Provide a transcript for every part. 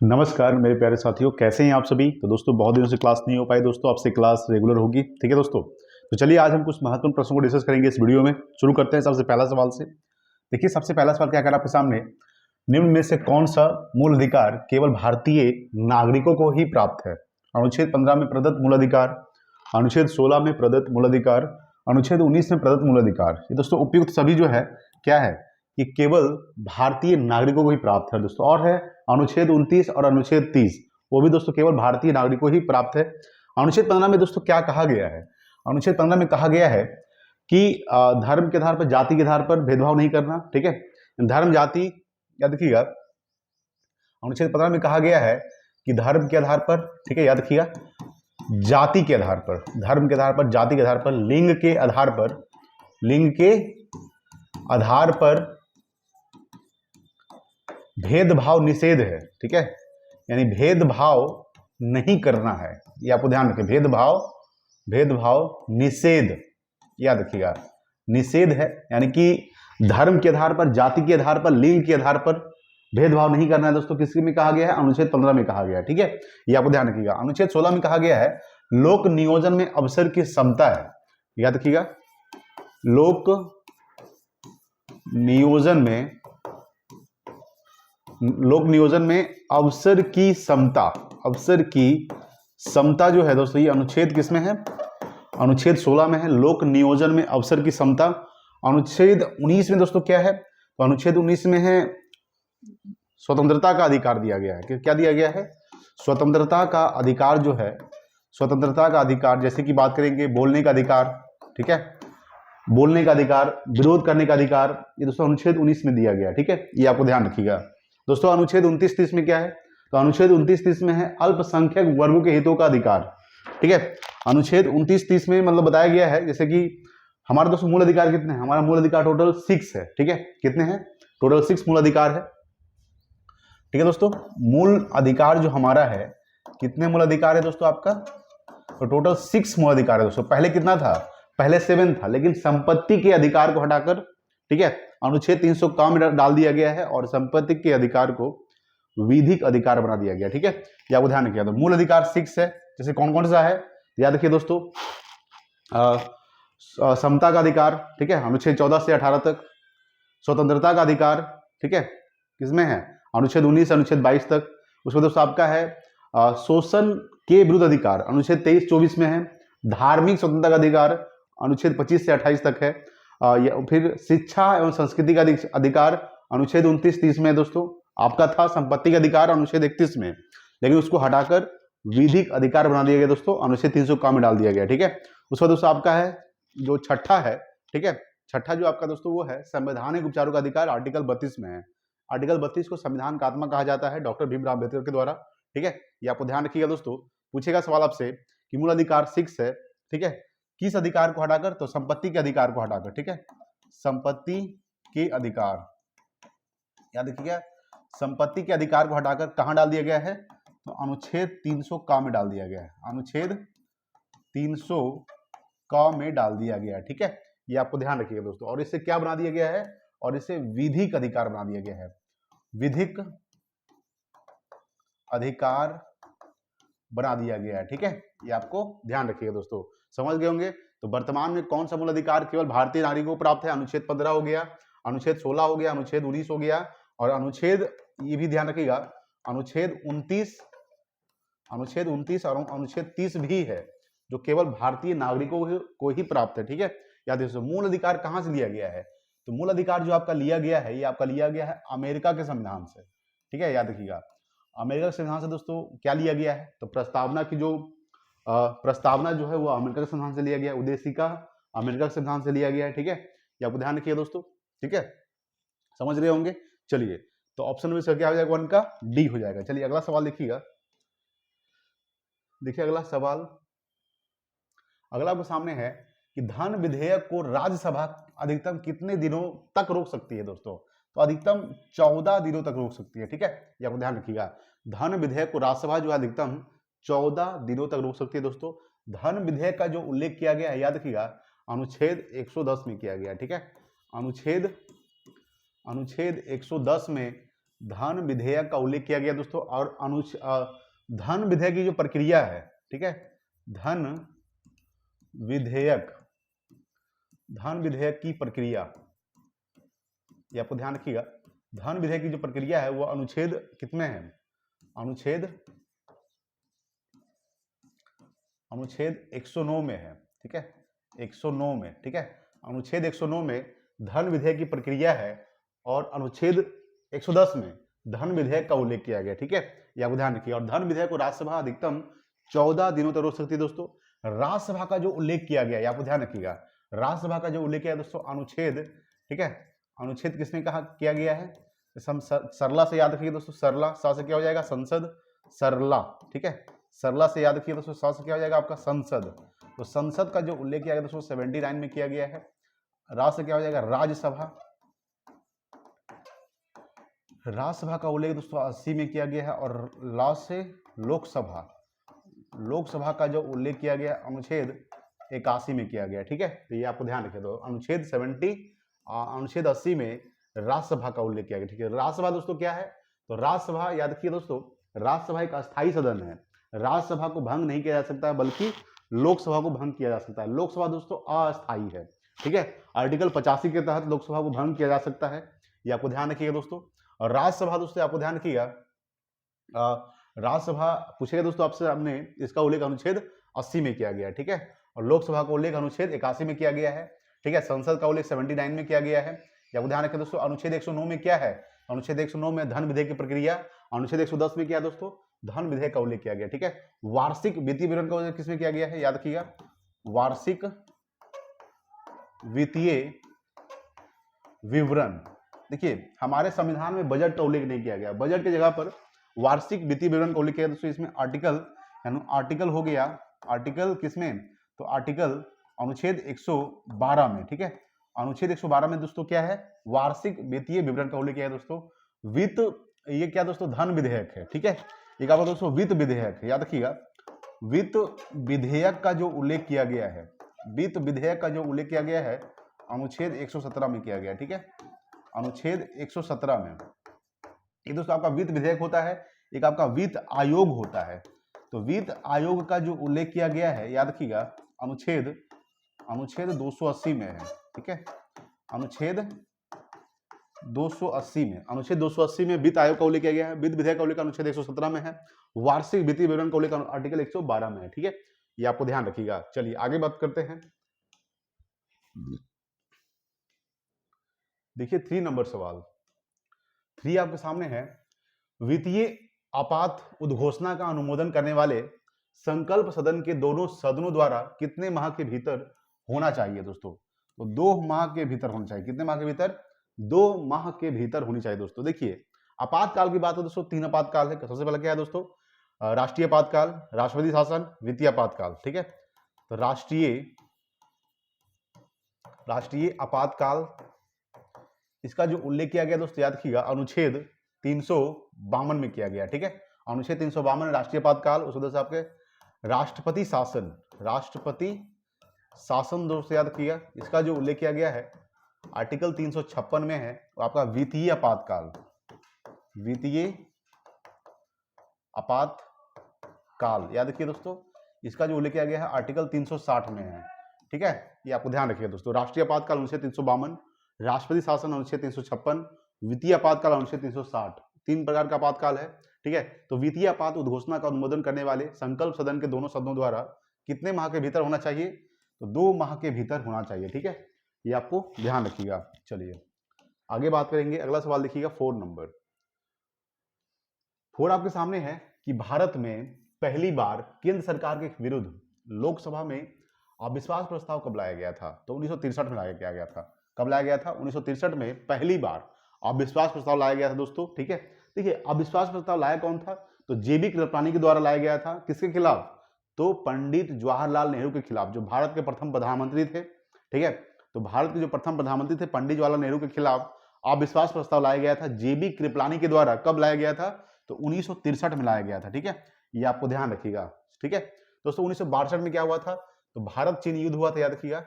नमस्कार मेरे प्यारे साथियों, कैसे हैं आप सभी। तो दोस्तों बहुत दिनों से क्लास नहीं हो पाई दोस्तों, आपसे क्लास रेगुलर होगी। ठीक है दोस्तों, तो चलिए आज हम कुछ महत्वपूर्ण प्रश्नों को डिस्कस करेंगे इस वीडियो में। शुरू करते हैं सबसे पहला सवाल से। देखिए सबसे पहला सवाल क्या कर आपके सामने, निम्न में से कौन सा मूल अधिकार केवल भारतीय नागरिकों को ही प्राप्त है। अनुच्छेद 15 में प्रदत्त मूल अधिकार, अनुच्छेद 16 में प्रदत्त मूल अधिकार, अनुच्छेद 19 में प्रदत्त मूल अधिकार। ये दोस्तों उपयुक्त सभी जो है क्या है कि केवल भारतीय नागरिकों को ही प्राप्त है दोस्तों। और है अनुच्छेद 29 और अनुच्छेद 30, वो भी दोस्तों केवल भारतीय नागरिकों ही प्राप्त है। अनुच्छेद 15 में दोस्तों क्या कहा गया है, अनुच्छेद 15 में कहा गया है कि धर्म के आधार पर, जाति के आधार पर भेदभाव नहीं करना। ठीक है, धर्म जाति याद रखिएगा। अनुच्छेद 15 में कहा गया है कि धर्म के आधार पर, ठीक है याद रखिएगा, जाति के आधार पर, धर्म के आधार पर, जाति के आधार पर, लिंग के आधार पर, लिंग के आधार पर भेदभाव निषेध है। ठीक है, यानी भेदभाव नहीं करना है, ये आपको ध्यान रखें। भेदभाव निषेध याद रखिएगा, निषेध है, यानी कि धर्म के आधार पर, जाति के आधार पर, लिंग के आधार पर भेदभाव नहीं करना है दोस्तों। किसके में कहा गया है, अनुच्छेद 15 में कहा गया है। ठीक है, ये आपको ध्यान रखिएगा। अनुच्छेद 16 में कहा गया है लोक नियोजन में अवसर की समता है। याद रखिएगा, लोक नियोजन में अवसर की समता, अवसर की समता जो है दोस्तों, ये अनुच्छेद किसमें है, अनुच्छेद 16 में है, लोक नियोजन में अवसर की समता। अनुच्छेद 19 में दोस्तों क्या है, तो अनुच्छेद 19 में है स्वतंत्रता का अधिकार दिया गया है। क्या दिया गया है, स्वतंत्रता का अधिकार जो है, स्वतंत्रता का अधिकार, जैसे कि बात करेंगे बोलने का अधिकार, ठीक है, बोलने का अधिकार, विरोध करने का अधिकार, ये दोस्तों अनुच्छेद 19 में दिया गया। ठीक है, ये आपको ध्यान रखिएगा दोस्तों। अनुच्छेद 29-30 में क्या है, तो अनुच्छेद 29-30 में है अल्पसंख्यक वर्गों के हितों का अधिकार। ठीक है, अनुच्छेद 29-30 में मतलब बताया गया है, जैसे कि हमारे दोस्तों मूल अधिकार कितने हैं, हमारा मूल अधिकार टोटल 6 है। ठीक है, कितने हैं, टोटल 6 मूल अधिकार है। ठीक है दोस्तों, मूल अधिकार जो हमारा है, कितने मूल अधिकार है दोस्तों आपका, तो टोटल 6 मूल अधिकार है दोस्तों। पहले कितना था, पहले 7 था, लेकिन संपत्ति के अधिकार को हटाकर, ठीक है, अनुच्छेद 300 काम डाल दिया गया है और संपत्ति के अधिकार को विधिक अधिकार बना दिया गया। ठीक है, ये आपको ध्यान रखिएगा। तो मूल अधिकार 6 है, जैसे कौन कौन सा है याद रखिए दोस्तों। समता का अधिकार, ठीक है, अनुच्छेद 14 से 18 तक। स्वतंत्रता का अधिकार, ठीक है, किसमें है, अनुच्छेद 19 अनुच्छेद 22 तक। उसमें दोस्तों आपका है शोषण के विरुद्ध अधिकार, अनुच्छेद 23-24 में है। धार्मिक स्वतंत्रता का अधिकार अनुच्छेद 25 से 28 तक है। फिर शिक्षा एवं संस्कृति का अधिकार अनुच्छेद 29-30 में है दोस्तों। आपका था संपत्ति का अधिकार अनुच्छेद 31 में, लेकिन उसको हटाकर विधिक अधिकार बना दिया गया दोस्तों, अनुच्छेद 300 का में डाल दिया गया। ठीक है, उसके बाद दोस्तों आपका है जो छठा है, ठीक है, छठा जो आपका दोस्तों वो है संवैधानिक उपचारों का अधिकार, आर्टिकल 32 में है। आर्टिकल 32 को संविधान का आत्मा कहा जाता है डॉक्टर भीमराव अम्बेडकर के द्वारा। ठीक है, ये आपको ध्यान रखिएगा दोस्तों। पूछेगा सवाल आपसे कि मूल अधिकार 6 है, ठीक है, किस अधिकार को हटाकर, तो संपत्ति के अधिकार को हटाकर। ठीक है, संपत्ति के अधिकार याद रखिएगा, संपत्ति के अधिकार को हटाकर कहां डाल दिया गया है, तो अनुच्छेद 300 का में डाल दिया गया है, अनुच्छेद 300 का में डाल दिया गया है। ठीक है, ये आपको ध्यान रखिएगा दोस्तों। और इससे क्या बना दिया गया है, और इसे विधिक अधिकार बना दिया गया है, विधिक अधिकार बना दिया गया है। ठीक है, ये आपको ध्यान रखिएगा दोस्तों, समझ गए होंगे। तो वर्तमान में कौन सा मूल अधिकार केवल भारतीय नागरिकों को प्राप्त है, अनुच्छेद 15 हो गया, अनुच्छेद 16 हो गया, अनुच्छेद 19 हो गया, और अनुच्छेद, ये भी ध्यान रखिएगा, अनुच्छेद 29 और अनुच्छेद 30 भी है, जो केवल भारतीय नागरिकों को ही प्राप्त है। ठीक है, याद रखिए। मूल अधिकार कहां से लिया गया है, तो मूल अधिकार जो आपका लिया गया है, ये आपका लिया गया है अमेरिका के संविधान से। ठीक है, याद रखिएगा, अमेरिका के संविधान से दोस्तों क्या लिया गया है, तो प्रस्तावना की जो प्रस्तावना जो है वो अमेरिका के संविधान से लिया गया, उद्देशिका अमेरिका के संविधान से लिया गया है। ठीक है, ये आपको ध्यान रखिए दोस्तों। ठीक है, समझ रहे होंगे। चलिए, तो ऑप्शन में से क्या हो जाएगा, 1 का डी हो जाएगा। चलिए अगला सवाल देखिएगा, देखिए अगला सवाल, अगला आपके सामने है कि धन विधेयक को राज्यसभा अधिकतम कितने दिनों तक रोक सकती है दोस्तों, तो अधिकतम 14 दिनों तक रोक सकती है। ठीक है, ये आपको ध्यान रखिएगा, धन विधेयक को राज्यसभा जो है अधिकतम 14 दिनों तक रोक सकती है दोस्तों। धन विधेयक का जो उल्लेख किया गया है, याद रखिएगा, अनुच्छेद 110 में किया गया। ठीक है, अनुच्छेद 110 में धन विधेयक का उल्लेख किया गया दोस्तों। और धन विधेयक की जो प्रक्रिया है, ठीक है, धन विधेयक की प्रक्रिया, ये आपको ध्यान रखिएगा। धन विधेयक की जो प्रक्रिया है वो अनुच्छेद कितने है, अनुच्छेद 109 में है, ठीक है, 109 में, ठीक है, अनुच्छेद 109 में धन विधेयक की प्रक्रिया है और अनुच्छेद 110 में धन विधेयक का उल्लेख किया गया, ठीक है, ये आपको ध्यान रखिए। और धन विधेयक को राज्यसभा अधिकतम 14 दिनों तक रोक सकती है दोस्तों। राज्यसभा का जो उल्लेख किया गया, आपको ध्यान रखिएगा, राज्यसभा का जो उल्लेख किया दोस्तों अनुच्छेद, ठीक है, अनुच्छेद किसने कहा किया गया है, हम सरला से याद रखिए दोस्तों, सरला, सा से क्या हो जाएगा संसद, सरला, ठीक है, सरला से याद रखिए दोस्तों, सा से क्या हो जाएगा आपका संसद। तो संसद का जो उल्लेख किया गया दोस्तों 79 में किया गया है। राज से क्या हो जाएगा राज्यसभा, राज्यसभा का उल्लेख दोस्तों 80 में किया गया है। और ला से लोकसभा, लोकसभा का जो उल्लेख किया गया अनुच्छेद 81 में किया गया, ठीक है, तो ये आपको ध्यान रखिए। तो अनुच्छेद 80 में राज्यसभा का उल्लेख किया गया, ठीक है। राज्यसभा दोस्तों क्या है, तो राज्यसभा याद रखिए दोस्तों, राज्यसभा एक अस्थायी सदन है, राज्यसभा को भंग नहीं किया जा सकता है बल्कि लोकसभा को भंग किया जा सकता है। लोकसभा दोस्तों अस्थायी है, ठीक है, आर्टिकल 85 के तहत लोकसभा को भंग किया जा सकता है, ये आपको ध्यान रखिएगा दोस्तों। और राज्यसभा दोस्तों आपको ध्यान रखिएगा, राज्यसभा पूछेगा दोस्तों आपसे, हमने इसका उल्लेख अनुच्छेद 80 में किया गया है, ठीक है, और लोकसभा का उल्लेख अनुच्छेद 81 में किया गया है, ठीक है, संसद का उल्लेख 79 में किया गया है, आपको ध्यान रखें दोस्तों। अनुच्छेद 109 में क्या है, अनुच्छेद 109 में धन विधेयक की प्रक्रिया, अनुच्छेद 110 में क्या है दोस्तों, धन विधेयक का उल्लेख किया गया, ठीक है। वार्षिक वित्तीय विवरण का उल्लेख किसमें किया गया है, याद रखिएगा, वार्षिक वित्तीय विवरण। देखिए हमारे संविधान में बजट का उल्लेख नहीं किया गया, बजट की जगह पर वार्षिक वित्तीय विवरण का उल्लेख किया दोस्तों। इसमें आर्टिकल हो गया, आर्टिकल किसमें, तो आर्टिकल अनुच्छेद 112 में, ठीक है, अनुच्छेद 112 में दोस्तों क्या है, वार्षिक वित्तीय विवरण का उल्लेख किया है दोस्तों। वित्त, ये क्या दोस्तों, धन विधेयक है, ठीक है, एक आपका दोस्तों वित्त विधेयक है, याद रखिएगा, वित्त विधेयक का जो उल्लेख किया गया है, वित्त विधेयक का जो उल्लेख किया गया है अनुच्छेद 117 में किया गया, ठीक है, अनुच्छेद 117 में। एक दोस्तों आपका वित्त विधेयक होता है, एक आपका वित्त आयोग होता है। तो वित्त आयोग का जो उल्लेख किया गया है, याद रखिएगा, अनुच्छेद 280 में है, ठीक है, अनुच्छेद 280 में, अनुच्छेद 280 में वित्त आयोग का उल्लेख किया गया है। वित्त विधेयक का उल्लेख अनुच्छेद 117 में है। वार्षिक वित्तीय विवरण का उल्लेख आर्टिकल 112 में है, ठीक है, ये आपको ध्यान रखिएगा। चलिए आगे बात करते हैं। देखिए 3 नंबर सवाल, 3 आपके सामने है, वित्तीय आपात उद्घोषणा का अनुमोदन करने वाले संकल्प सदन के दोनों सदनों द्वारा कितने माह के भीतर होना चाहिए दोस्तों, तो 2 माह के भीतर होना चाहिए। कितने माह के भीतर, 2 माह के भीतर होनी चाहिए दोस्तों। देखिए आपातकाल की बात है दोस्तों, 3 आपातकाल है। सबसे पहले क्या है दोस्तों, राष्ट्रीय आपातकाल, राष्ट्रपति शासन, वित्तीय आपातकाल, ठीक है। तो राष्ट्रीय आपातकाल, इसका जो उल्लेख किया गया दोस्तों याद रखिएगा, अनुच्छेद 352 में किया गया, ठीक है, अनुच्छेद 352 राष्ट्रीय आपातकाल। उस वजह से आपके राष्ट्रपति शासन दोस्तों याद रखिएगा, इसका जो उल्लेख किया गया है आर्टिकल 356 में है, तो आपका वित्तीय आपातकाल, वित्तीय आपातकाल याद रखिए दोस्तों, इसका जो उल्लेख किया गया है आर्टिकल 360 में है, ठीक है, ये आपको ध्यान रखिएगा दोस्तों। राष्ट्रीय आपातकाल अनुच्छेद 352, राष्ट्रपति शासन अनुच्छेद 356, वित्तीय आपातकाल अनुच्छेद 360, 3 प्रकार का आपातकाल है, ठीक है। तो वित्तीय आपात उद्घोषणा का अनुमोदन करने वाले संकल्प सदन के दोनों सदनों द्वारा कितने माह के भीतर होना चाहिए, तो 2 माह के भीतर होना चाहिए, ठीक है, ये आपको ध्यान रखिएगा। चलिए आगे बात करेंगे। अगला सवाल देखिएगा 4 नंबर। 4 आपके सामने है कि भारत में पहली बार केंद्र सरकार के विरुद्ध लोकसभा में अविश्वास प्रस्ताव कब लाया गया था, तो 1963 में लाया गया था। कब लाया गया था, 1963 में पहली बार अविश्वास प्रस्ताव लाया गया था दोस्तों, ठीक है। देखिए अविश्वास प्रस्ताव लाया कौन था, तो जेबी कृपलानी के द्वारा लाया गया था। किसके खिलाफ, तो पंडित जवाहरलाल नेहरू के खिलाफ, जो भारत के प्रथम प्रधानमंत्री थे, ठीक है। तो भारत के जो प्रथम प्रधानमंत्री थे पंडित जवाहरलाल नेहरू के खिलाफ अविश्वास प्रस्ताव लाया गया था जेबी कृपलानी के द्वारा। कब लाया गया था, तो 1963 में लाया गया था, ठीक है, ये आपको ध्यान रखिएगा, ठीक है। दोस्तों 1962 में क्या हुआ था, तो भारत चीन युद्ध हुआ था, याद रखिएगा,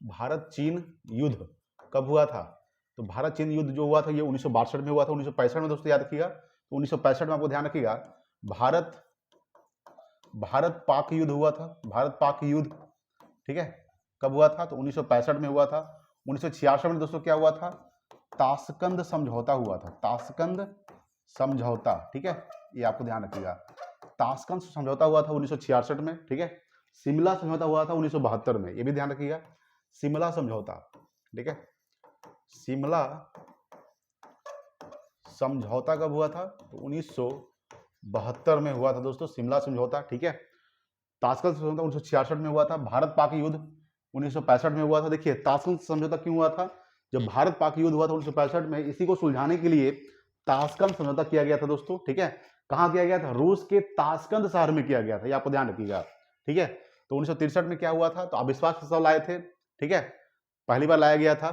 भारत चीन युद्ध कब हुआ था, तो तो भारत चीन युद्ध जो हुआ था ये 1962 में हुआ था। 1965 में दोस्तों याद रखिएगा, तो 1965 में आपको ध्यान रखिएगा भारत पाक युद्ध हुआ था। भारत पाक युद्ध, ठीक है, कब हुआ था? तो 1965 में हुआ था। 1966 में दोस्तों क्या हुआ था? ताशकंद समझौता हुआ था। ताशकंद समझौता, ठीक है, ये आपको ध्यान रखिएगा। ताशकंद समझौता हुआ था 1966 में, ठीक है। शिमला समझौता हुआ था 1972 में, ये भी ध्यान रखिएगा। शिमला समझौता, ठीक है, शिमला समझौता कब हुआ था? तो 1972 में हुआ था दोस्तों शिमला समझौता, ठीक है। ताशकंद समझौता 1966 में हुआ था। भारत पाक युद्ध 1965 में हुआ था। देखिए ताशकंद समझौता क्यों हुआ था? जब भारत पाक युद्ध हुआ था 1965 में, इसी को सुलझाने के लिए ताशकंद समझौता किया गया था दोस्तों, ठीक है। कहाँ किया गया था? रूस के ताशकंद शहर में किया गया था, ये आपको ध्यान रखिएगा, ठीक है। तो 1963 में क्या हुआ था? तो अविश्वास प्रस्ताव लाए थे, ठीक है, पहली बार लाया गया था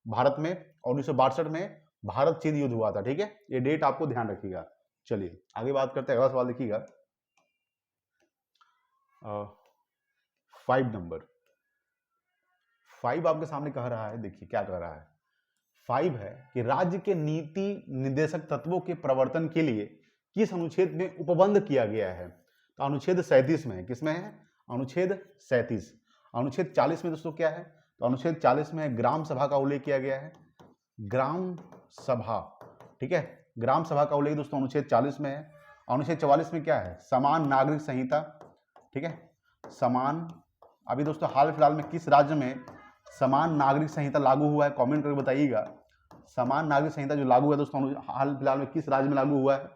भारत में। और 1962 में भारत चीन युद्ध हुआ था, ठीक है। ये डेट आपको ध्यान रखिएगा। चलिए आगे बात करते हैं। अगला सवाल देखिएगा 5 नंबर। 5 आपके सामने कह रहा है, देखिए क्या कह रहा है। 5 है कि राज्य के नीति निर्देशक तत्वों के प्रवर्तन के लिए किस अनुच्छेद में उपबंध किया गया है? तो अनुच्छेद 37 में है। किसमें है? अनुच्छेद 37। अनुच्छेद 40 में दोस्तों क्या है? तो अनुच्छेद 40 में ग्राम सभा का उल्लेख किया गया है। ग्राम सभा, ठीक है, ग्राम सभा का उल्लेख दोस्तों अनुच्छेद 40 में है। अनुच्छेद 44 में क्या है? समान नागरिक संहिता, ठीक है, समान। अभी दोस्तों हाल फिलहाल में किस राज्य में समान नागरिक संहिता लागू हुआ है? कमेंट करके बताइएगा। समान नागरिक संहिता जो लागू है दोस्तों हाल फिलहाल में किस राज्य में लागू हुआ है?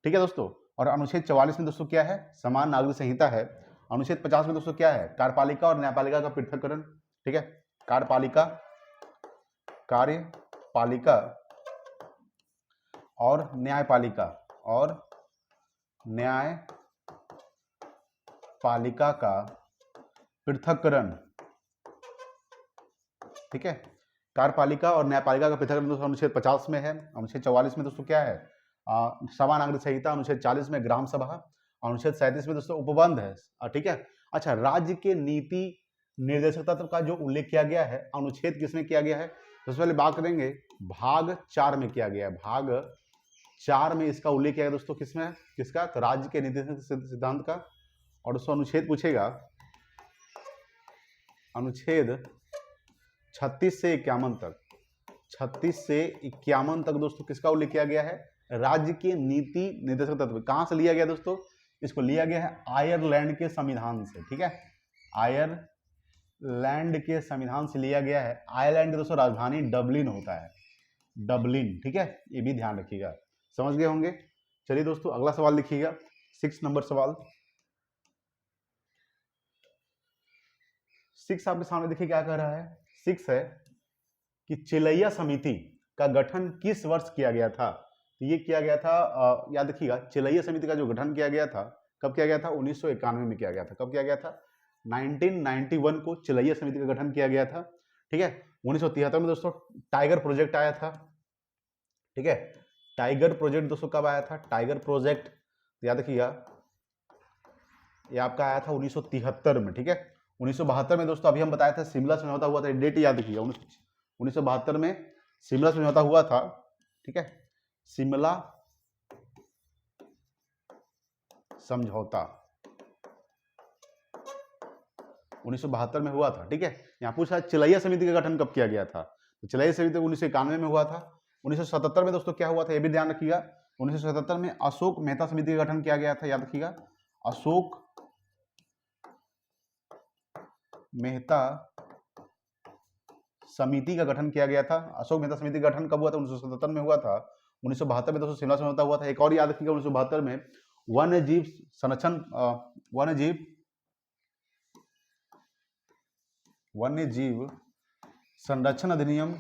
ठीक है दोस्तों। और अनुच्छेद 44 में दोस्तों क्या है? समान नागरिक संहिता है। अनुच्छेद 50 में दोस्तों क्या है? कार्यपालिका और न्यायपालिका का पृथक्करण, ठीक है, कार्यपालिका और न्यायपालिका का पृथक्करण, ठीक है, कार्यपालिका और न्यायपालिका का पृथक्करण दोस्तों अनुच्छेद 50 में है। अनुच्छेद 44 में दोस्तों क्या है? समान नागरिक संहिता। अनुच्छेद 40 में ग्राम सभा। अनुच्छेद 37 में दोस्तों उपबंध है, ठीक है। अच्छा, राज्य के नीति निर्देशक तत्व का जो उल्लेख किया गया है अनुच्छेद किसमें किया गया है? सबसे पहले बात करेंगे भाग 4 में किया गया है। भाग 4 में इसका उल्लेख किया गया दोस्तों, किसमें? किसका? तो राज्य के नीति सिद्धांत का। और दोस्तों अनुच्छेद पूछेगा, अनुच्छेद 36 से 51 तक, 36 से 51 तक दोस्तों किसका उल्लेख किया गया है? राज्य के नीति निर्देशक तत्व। कहां से लिया गया दोस्तों? इसको लिया गया है आयरलैंड के संविधान से, ठीक है, आयरलैंड के संविधान से लिया गया है। आयरलैंड की दोस्तों राजधानी डबलिन होता है, डबलिन, ठीक है, ये भी ध्यान रखिएगा। समझ गए होंगे। चलिए दोस्तों अगला सवाल लिखिएगा, 6 नंबर सवाल। 6 आपके सामने देखिए क्या कह रहा है। 6 है कि चिलैया समिति का गठन किस वर्ष किया गया था? तो ये किया गया था, याद रखिएगा, चिलैया समिति का जो गठन किया गया था, कब किया गया था? 1991 में किया गया था। कब किया गया था? 1991 को चिलैया समिति का गठन किया गया था, ठीक है। 1973 में दोस्तों टाइगर प्रोजेक्ट आया था, ठीक है। टाइगर प्रोजेक्ट दोस्तों कब आया था? टाइगर प्रोजेक्ट याद रखिएगा, ये आपका आया था 1973 में, ठीक है। 1972 में दोस्तों अभी हम बताया था शिमला समझौता हुआ था, डेट याद रखिएगा, 1972 में शिमला समझौता हुआ था, ठीक है, शिमला समझौता 1972 में हुआ था, ठीक है। यहाँ पूछा चिलैया समिति का गठन कब किया गया था? तो चिलैया समिति 1991 में हुआ था। 1977 में दोस्तों क्या हुआ था, ये भी ध्यान रखिएगा। 1977 में अशोक मेहता समिति का गठन किया गया था, याद रखिएगा, अशोक मेहता समिति का गठन किया गया था। अशोक मेहता समिति का गठन कब हुआ था? 1977 में हुआ था। 1972 में दोस्तों शिमला समझौता हुआ था। एक और याद रखिएगा, 1972 में वन्य जीव संरक्षण अधिनियम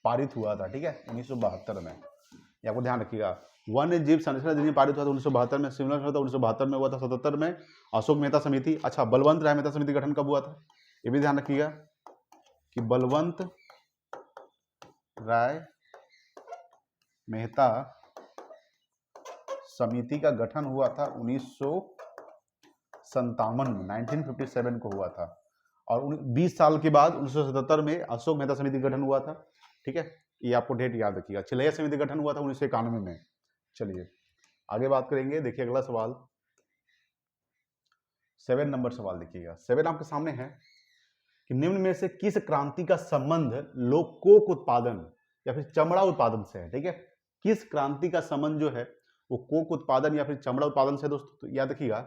पारित हुआ था, ठीक है, 1972 में। ये आपको ध्यान रखिएगा, वन्य जीव संरक्षण अधिनियम पारित हुआ था 1972 में। शिमला समझौता 1972 में हुआ था। 77 में अशोक मेहता समिति। अच्छा, बलवंत राय मेहता समिति गठन कब हुआ था? ये भी ध्यान रखिएगा कि बलवंत राय मेहता समिति का गठन हुआ था 1977 में 1957 को हुआ था। और 20 साल के बाद 1977 में अशोक मेहता समिति का गठन हुआ था। ठीक है, ये आपको डेट याद रखिएगा। चिल्हैया समिति का गठन हुआ था 1991 में। चलिए आगे बात करेंगे। देखिए अगला सवाल 7 नंबर सवाल देखिएगा। 7 आपके सामने है कि निम्न में से किस क्रांति का संबंध कोक उत्पादन या फिर चमड़ा उत्पादन से है। ठीक है, किस क्रांति का संबंध जो है वो कोक उत्पादन या फिर चमड़ा उत्पादन से। दोस्तों तो याद रखिएगा,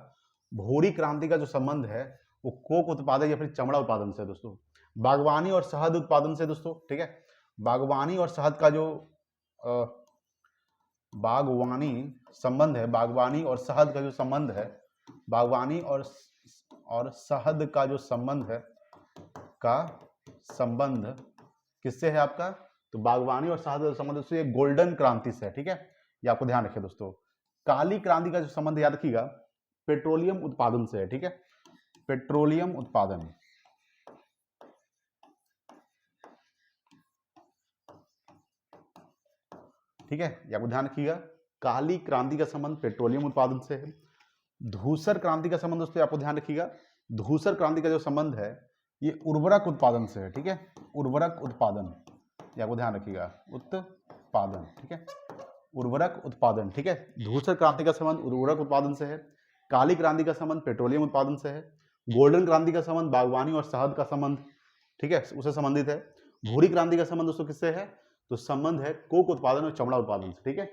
भूरी क्रांति का जो संबंध है वो कोक उत्पादन या फिर चमड़ा उत्पादन से। दोस्तों बागवानी और शहद उत्पादन से। दोस्तों ठीक है, बागवानी और शहद का जो बागवानी संबंध है, बागवानी और शहद का जो संबंध है, बागवानी और शहद का जो संबंध है, का संबंध किससे है आपका, तो बागवानी और शहद का संबंध से गोल्डन क्रांति से है। ठीक है, ये आपको ध्यान रखिए। दोस्तों काली क्रांति का जो संबंध याद रखिएगा पेट्रोलियम उत्पादन से है। ठीक है, पेट्रोलियम उत्पादन। ठीक है, ये आपको ध्यान रखिएगा, काली क्रांति का संबंध पेट्रोलियम उत्पादन से है। धूसर क्रांति का संबंध दोस्तों आपको ध्यान रखिएगा, धूसर क्रांति का जो संबंध है ये उर्वरक उत्पादन से है। ठीक है, उर्वरक उत्पादन, ये आपको ध्यान रखिएगा, उत्पादन। ठीक है, उर्वरक उत्पादन। ठीक है, धूसर क्रांति का संबंध उर्वरक उत्पादन से है। काली क्रांति का संबंध पेट्रोलियम उत्पादन से है। गोल्डन क्रांति का संबंध बागवानी और शहद का संबंध, ठीक है, उससे संबंधित है। भूरी क्रांति का संबंध दोस्तों किससे है, तो संबंध है कोक उत्पादन और चमड़ा उत्पादन से। ठीक है,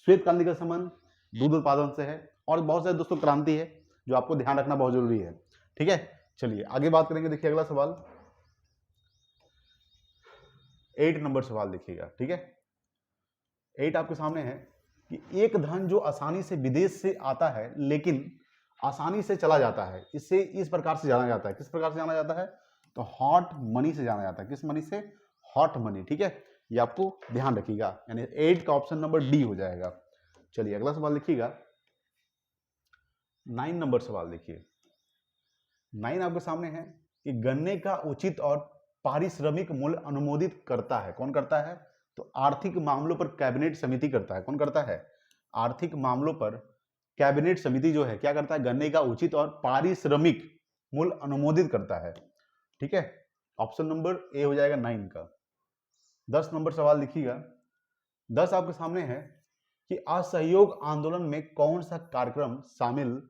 श्वेत क्रांति का संबंध दूध उत्पादन से है। और बहुत सारे दोस्तों क्रांति है जो आपको ध्यान रखना बहुत जरूरी है। ठीक है, चलिए आगे बात करेंगे। देखिए अगला सवाल 8 नंबर सवाल देखिएगा। ठीक है, 8 आपके सामने है कि एक धन जो आसानी से विदेश से आता है लेकिन आसानी से चला जाता है, इसे इस प्रकार से जाना जाता है। किस प्रकार से जाना जाता है, तो हॉट मनी से जाना जाता है। किस मनी से, हॉट मनी। ठीक है, ये आपको ध्यान रखिएगा, यानी 8 का ऑप्शन नंबर डी हो जाएगा। चलिए अगला सवाल लिखिएगा 9 नंबर सवाल देखिए। 9 आपके सामने है कि गन्ने का उचित और पारिश्रमिक मूल्य अनुमोदित करता है। कौन करता है, तो आर्थिक मामलों पर कैबिनेट समिति करता है। कौन करता है, आर्थिक मामलों पर कैबिनेट समिति जो है क्या करता है, गन्ने का उचित और पारिश्रमिक मूल्य अनुमोदित करता है। ठीक है, ऑप्शन नंबर ए हो जाएगा 9 का। 10 नंबर सवाल लिखिएगा। 10 आपके सामने है कि असहयोग आंदोलन में कौन सा कार्यक्रम शामिल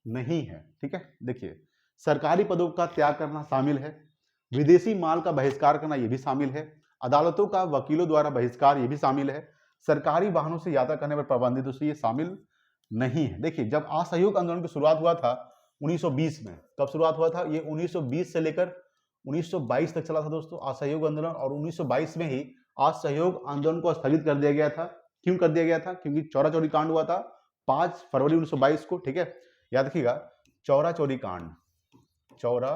नहीं है। ठीक है, देखिए सरकारी पदों का त्याग करना शामिल है, विदेशी माल का बहिष्कार करना यह भी शामिल है, अदालतों का वकीलों द्वारा बहिष्कार यह भी शामिल है, सरकारी वाहनों से यात्रा करने पर पाबंदी दोस्तों ये शामिल नहीं है। देखिए जब असहयोग आंदोलन की शुरुआत हुआ था 1920 में, कब शुरुआत हुआ था, ये 1920 से लेकर 1922 तक चला था दोस्तों असहयोग आंदोलन। और 1922 में ही असहयोग आंदोलन को स्थगित कर दिया गया था। क्यों कर दिया गया था, क्योंकि चौरा चौरी कांड हुआ था 5 फरवरी 1922 को। ठीक है, याद रखिएगा चौरा चौरी कांड, चौरा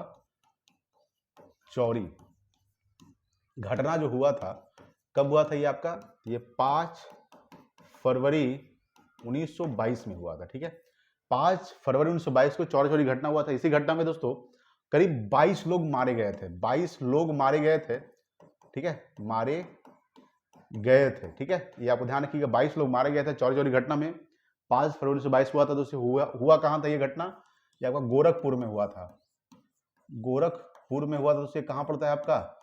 चौरी घटना जो हुआ था कब हुआ था, ये आपका ये 5 फरवरी 1922 में हुआ था। ठीक है, 5 फरवरी 1922 को चौरा चौरी घटना हुआ था। इसी घटना में दोस्तों करीब 22 लोग मारे गए थे। 22 लोग मारे गए थे। ठीक है, मारे गए थे। ठीक है, ये आपको ध्यान रखिएगा, 22 लोग मारे गए थे चौरा चौरी घटना में। 5 फरवरी 1922 हुआ था। दोस्तों हुआ कहाँ था ये घटना, ये आपका गोरखपुर में हुआ था। गोरखपुर में हुआ था। दोस्तों कहाँ पड़ता है आपका,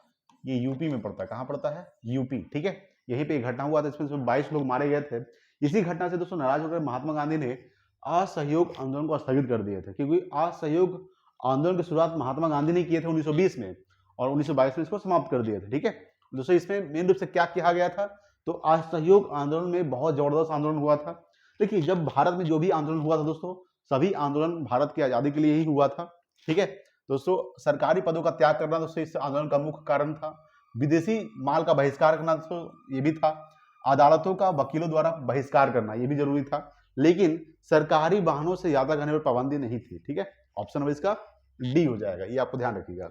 ये यूपी में पड़ता है। कहाँ पड़ता है, यूपी। ठीक है, यहीं पे घटना हुआ था, इसमें 22 लोग मारे गए थे। इसी घटना से दोस्तों नाराज होकर महात्मा गांधी ने असहयोग आंदोलन को स्थगित कर दिए थे, क्योंकि असहयोग आंदोलन की शुरुआत महात्मा गांधी ने किए थे 1920 में और 1922 में इसको समाप्त कर दिए थे। ठीक है दोस्तों, इसमें मेन रूप से क्या किया गया था, तो असहयोग आंदोलन में बहुत जबरदस्त आंदोलन हुआ था। देखिए जब भारत में जो भी आंदोलन हुआ था दोस्तों, सभी आंदोलन भारत की आजादी के लिए ही हुआ था। ठीक है दोस्तों, सरकारी पदों का त्याग करना दोस्तों इस आंदोलन का मुख्य कारण था। विदेशी माल का बहिष्कार करना दोस्तों ये भी था। अदालतों का वकीलों द्वारा बहिष्कार करना ये भी जरूरी था। लेकिन सरकारी वाहनों से यात्रा करने पर पाबंदी नहीं थी। ठीक है, ऑप्शन नंबर इसका डी हो जाएगा, ये आपको ध्यान रखिएगा।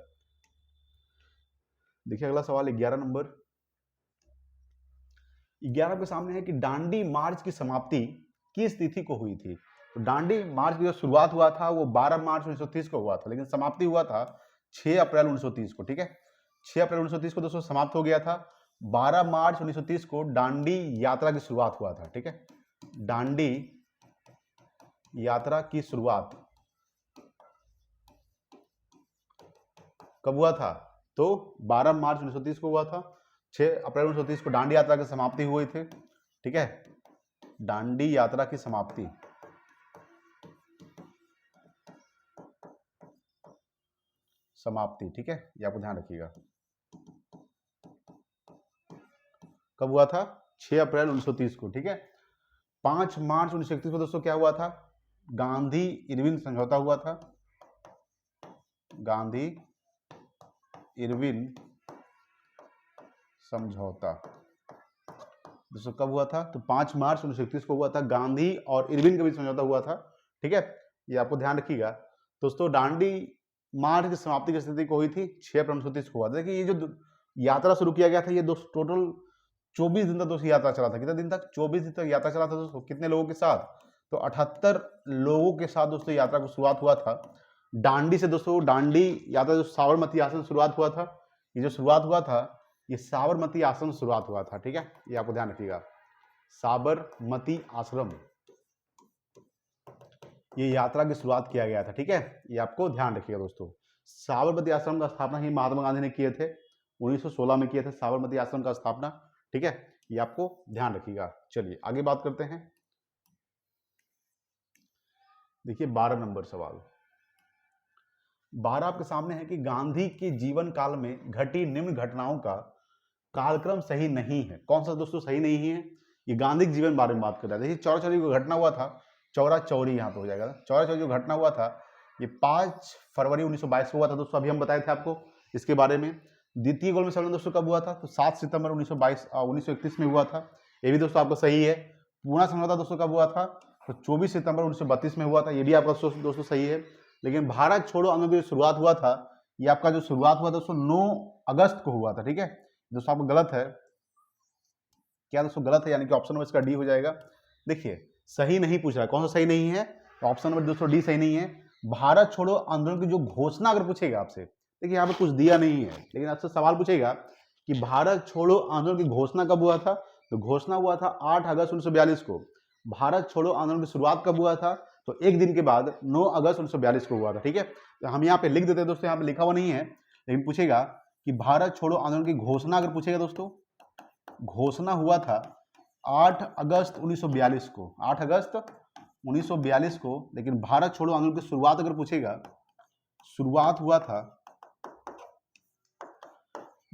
देखिए अगला सवाल 11 नंबर। 11 के सामने है कि दांडी मार्च की समाप्ति किस तिथि को हुई थी। तो दांडी मार्च की जो शुरुआत हुआ था वो 12 मार्च 1930 को हुआ था, लेकिन समाप्ति हुआ था 6 अप्रैल 1930 को। ठीक है, 6 अप्रैल 1930 को दोस्तों समाप्त हो गया था। 12 मार्च 1930 को दांडी यात्रा की शुरुआत हुआ था। ठीक है, दांडी यात्रा की शुरुआत कब हुआ था? तो 12 मार्च 1930 को हुआ था। 6 अप्रैल 1930 को दांडी यात्रा की समाप्ति हुई थी। ठीक है, दांडी यात्रा की समाप्ति ठीक है, ये आपको ध्यान रखिएगा। कब हुआ था? 6 अप्रैल 1930 को। ठीक है, 5 मार्च 1931 को दोस्तों क्या हुआ था? गांधी इरविन समझौता हुआ था। गांधी इरविन समझौता दोस्तों कब हुआ था? तो 5 मार्च 1931 को हुआ था। गांधी और इरविन के बीच समझौता हुआ था। ठीक है, ये आपको ध्यान रखिएगा। दोस्तों दांडी मार्च की समाप्ति की स्थिति को हुई थी 6 अप्रैल 1930 को हुआ था। देखिए ये जो यात्रा शुरू किया गया था, ये दोस्तों टोटल 24 दिन तक दोस्तों यात्रा चला था। कितने दिन तक? 24 दिन तक यात्रा चला था दोस्तों। कितने लोगों के साथ? तो 78 लोगों के साथ दोस्तों यात्रा को शुरुआत हुआ था दांडी से। दोस्तों दांडी यात्रा जो साबरमती आश्रम से शुरुआत हुआ था, ये जो शुरुआत हुआ था ये साबरमती आश्रम से शुरुआत हुआ था। ठीक है, ये आपको ध्यान रखिएगा, साबरमती आश्रम, ये यात्रा की शुरुआत किया गया था। ठीक है, ये आपको ध्यान रखिएगा दोस्तों। साबरमती आश्रम का स्थापना ही महात्मा गांधी ने किए थे, 1916 में किए थे साबरमती आश्रम का स्थापना। ठीक है, ये आपको ध्यान रखिएगा। चलिए आगे बात करते हैं। देखिए 12 नंबर सवाल, 12 आपके सामने है कि गांधी के जीवन काल में घटी निम्न घटनाओं का कालक्रम सही नहीं है। कौन सा दोस्तों सही नहीं है? ये गांधी के जीवन बारे में बात कर रहा है। देखिए चौरा चौरी को घटना हुआ था, चौरा चौरी यहाँ पे हो जाएगा। चौरा चौरी जो घटना हुआ था ये 5 फरवरी 1922 को हुआ था दोस्तों। अभी हम बताए थे आपको इसके बारे में। द्वितीय गोलमेज सम्मेलन दोस्तों कब हुआ था? तो 7 सितंबर 1931 में हुआ था। ये भी दोस्तों आपको सही है। पूना समझौता दोस्तों कब हुआ था? तो 24 सितंबर 1932 में हुआ था। ये भी आपका दोस्तों सही है। लेकिन भारत छोड़ो आंदोलन की शुरुआत हुआ था, ये आपका जो शुरुआत हुआ दोस्तों 9 अगस्त को हुआ था। ठीक है दोस्तों, आपको गलत है। क्या दोस्तों गलत है? यानी कि ऑप्शन नंबर इसका डी हो जाएगा। देखिए सही नहीं पूछ रहा है, कौन सा सही नहीं है? तो ऑप्शन नंबर दोस्तों डी सही नहीं है। भारत छोड़ो आंदोलन की जो घोषणा अगर पूछेगा आपसे, देखिए यहाँ पे कुछ दिया नहीं है, लेकिन आपसे सवाल पूछेगा कि भारत छोड़ो आंदोलन की घोषणा कब हुआ था? तो घोषणा हुआ था 8 अगस्त 1942 को। भारत छोड़ो आंदोलन की शुरुआत कब हुआ था? तो एक दिन के बाद 9 अगस्त 1942 को हुआ था। ठीक है, तो हम यहाँ पे लिख देते हैं दोस्तों, यहाँ पे लिखा हुआ नहीं है, लेकिन पूछेगा कि भारत छोड़ो आंदोलन की घोषणा अगर पूछेगा दोस्तों, घोषणा हुआ था 8 अगस्त 1942 को, 8 अगस्त 1942 को। लेकिन भारत छोड़ो आंदोलन की शुरुआत अगर पूछेगा, शुरुआत हुआ था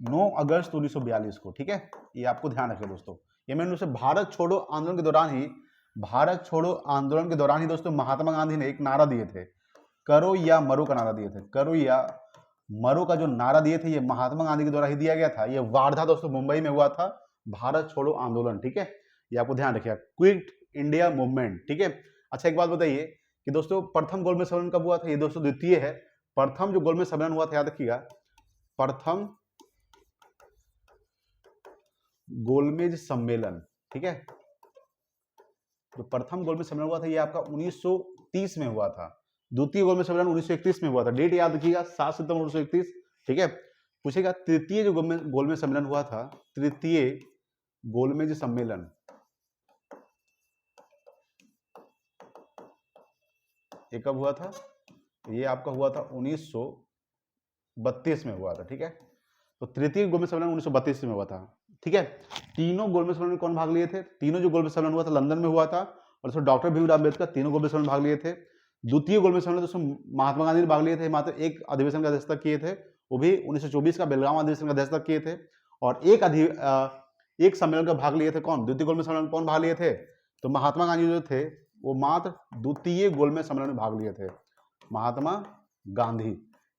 9 अगस्त 1942 को। ठीक है, ये आपको ध्यान रखें दोस्तों। ये मैंने उसे भारत छोड़ो आंदोलन के दौरान ही, भारत छोड़ो आंदोलन के दौरान ही दोस्तों महात्मा गांधी ने एक नारा दिए थे, करो या मरो का नारा दिए थे। करो या मरो का जो नारा दिए थे ये महात्मा गांधी के द्वारा ही दिया गया था। ये वार्धा दोस्तों मुंबई में हुआ था, भारत छोड़ो आंदोलन। ठीक है, ये आपको ध्यान रखिएगा, क्विट इंडिया मूवमेंट। ठीक है, अच्छा एक बात बताइए कि दोस्तों प्रथम गोलमेज सम्मेलन कब हुआ था? ये दोस्तों द्वितीय है। प्रथम जो गोलमेज सम्मेलन हुआ था, याद रखिएगा, प्रथम गोलमेज सम्मेलन। ठीक है, जो प्रथम गोलमेज सम्मेलन हुआ था ये आपका 1930 में हुआ था। द्वितीय गोलमेज सम्मेलन 1931 में हुआ था। डेट याद रखिएगा 7 सितंबर 1931। ठीक है, पूछेगा तृतीय जो गोलमेज सम्मेलन हुआ था, तृतीय गोलमेज सम्मेलन ये कब हुआ था? ये आपका हुआ था 1932 में हुआ था। ठीक है, तो तृतीय गोलमेज सम्मेलन 1932 में हुआ था। ठीक है, तीनों गोलमेज सम्मेलन में कौन भाग लिए थे? तीनों जो गोलमेज सम्मेलन हुआ था लंदन में हुआ था, और उसमें डॉक्टर भीमराव अम्बेडकर तीनों गोलमेज सम्मेलन भाग लिए थे। द्वितीय गोलमेज सम्मेलन दोस्तों महात्मा गांधी ने भाग लिए थे, मात्र एक अधिवेशन का अध्यक्षता किए थे, वो भी 1924 का बेलगाम अधिवेशन का अध्यक्षता किए थे। और एक सम्मेलन का भाग लिए थे कौन? द्वितीय गोलमेज सम्मेलन में कौन भाग लिए थे? तो महात्मा गांधी जो थे वो मात्र द्वितीय गोलमेज सम्मेलन में भाग लिए थे, महात्मा गांधी।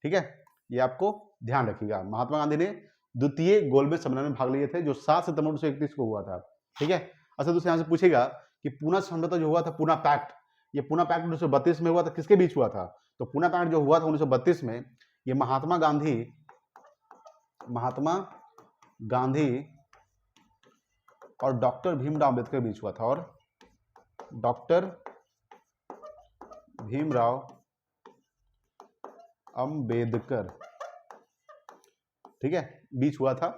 ठीक है, ये आपको ध्यान रखिएगा, महात्मा गांधी ने द्वितीय गोलमेज सम्मेलन में भाग लिए थे, जो 7 सितंबर 1931 को हुआ था। ठीक है, अच्छा दोस्तों यहाँ से पूछेगा कि पूना समझौता जो हुआ था, पूना पैक्ट, ये पूना पैक्ट 1932 में हुआ था, किसके बीच हुआ था? तो पूना पैक्ट जो हुआ था 1932 में, ये महात्मा गांधी और डॉक्टर भीमराव अम्बेडकर के बीच हुआ था, और डॉक्टर भीमराव अम्बेडकर, ठीक है, बीच हुआ था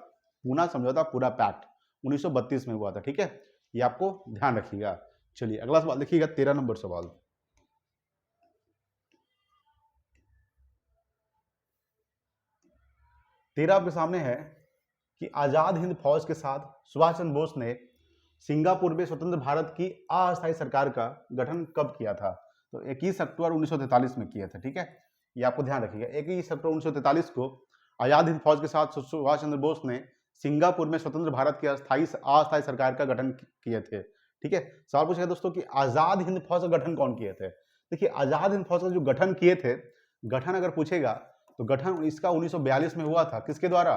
पूना समझौता, पूरा पैक्ट 1932 में हुआ था। ठीक है, ये आपको ध्यान रखिएगा। चलिए अगला सवाल देखिएगा, 13 नंबर सवाल। 13 आपके सामने है कि आजाद हिंद फौज के साथ सुभाष चंद्र बोस ने सिंगापुर में स्वतंत्र भारत की अस्थायी सरकार का गठन कब किया था? तो 21 अक्टूबर 1943 में किया था। ठीक है, ये आपको ध्यान रखिएगा। 21 अक्टूबर 1943 को आजाद हिंद फौज के साथ सुभाष चंद्र बोस ने सिंगापुर में स्वतंत्र भारत की अस्थायी सरकार का गठन किए थे। ठीक है, सवाल पूछेगा दोस्तों कि आजाद हिंद फौज का गठन कौन किए थे? देखिए, आजाद हिंद फौज का जो गठन किए थे, गठन अगर पूछेगा तो गठन इसका 1942 में हुआ था। किसके द्वारा?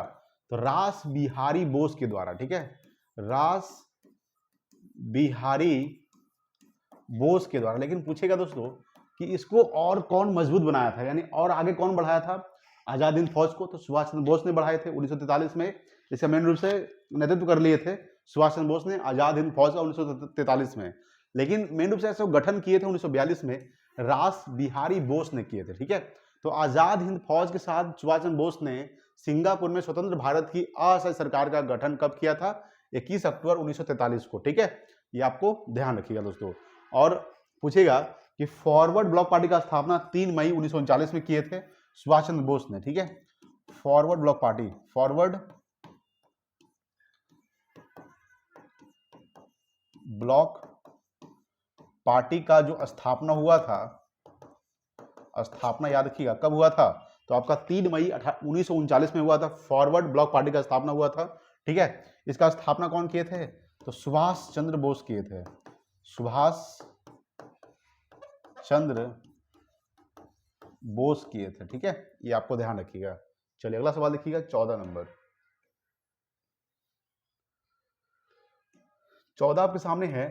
तो रास बिहारी बोस के द्वारा। ठीक है, रास बिहारी बोस के द्वारा। लेकिन पूछेगा दोस्तों कि इसको और कौन मजबूत बनाया था, यानी और आगे कौन बढ़ाया था आजाद हिंद फौज को? तो सुभाष चंद्र बोस ने बढ़ाए थे 1943 में। इसका मेन रूप से नेतृत्व कर लिए थे सुभाष चंद्र बोस ने आजाद हिंद फौज का 1943 में। लेकिन मेन रूप से ऐसे गठन किए थे 1942 में रास बिहारी बोस ने किए थे। ठीक है, तो आजाद हिंद फौज के साथ सुभाष चंद्र बोस ने सिंगापुर में स्वतंत्र भारत की अस्थायी सरकार का गठन कब किया था? 21 अक्टूबर 1943 को। ठीक है, ये आपको ध्यान रखिएगा दोस्तों। और पूछेगा कि फॉरवर्ड ब्लॉक पार्टी का स्थापना 3 मई 1939 में किए थे सुभाष चंद्र बोस ने। ठीक है, forward block party, forward block party का जो स्थापना हुआ था, स्थापना याद रखिएगा कब हुआ था? तो आपका 3 मई 1939 में हुआ था। फॉरवर्ड ब्लॉक पार्टी का स्थापना हुआ था। ठीक है, इसका स्थापना कौन किए थे? तो सुभाष चंद्र बोस किए थे, सुभाष चंद्र बोस किए थे। ठीक है, ये आपको ध्यान रखिएगा। चलिए अगला सवाल देखिएगा, 14 नंबर। 14 आपके सामने है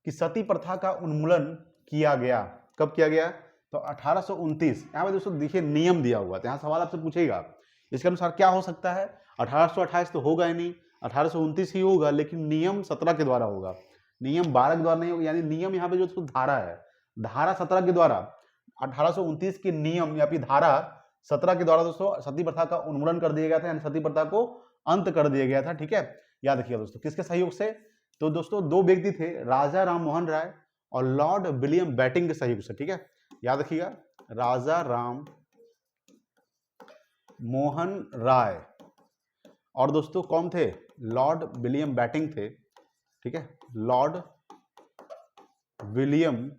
कि सती प्रथा का उन्मूलन किया गया। कब किया गया? तो 1829। यहाँ पे दोस्तों देखिए नियम दिया हुआ था, यहाँ सवाल आपसे पूछेगा इसके अनुसार क्या हो सकता है। 1828 तो होगा ही नहीं, 1829 ही होगा, लेकिन नियम 17 के द्वारा होगा, नियम 12 के द्वारा नहीं होगा। यानी नियम यहाँ पे जो धारा है, धारा 17 के द्वारा 1829 के नियम या फिर धारा 17 के द्वारा दोस्तों सती प्रथा का उन्मूलन कर दिया गया था, यानी सती प्रथा को अंत कर दिया गया था। ठीक है, याद रखिएगा दोस्तों किसके सहयोग से? तो दोस्तों दो व्यक्ति थे, राजा राम मोहन राय और लॉर्ड विलियम बैटिंग के सहयोग से। ठीक है, याद रखिएगा, राजा राम मोहन राय और दोस्तों कौन थे? लॉर्ड विलियम बैटिंग थे। ठीक है, लॉर्ड विलियम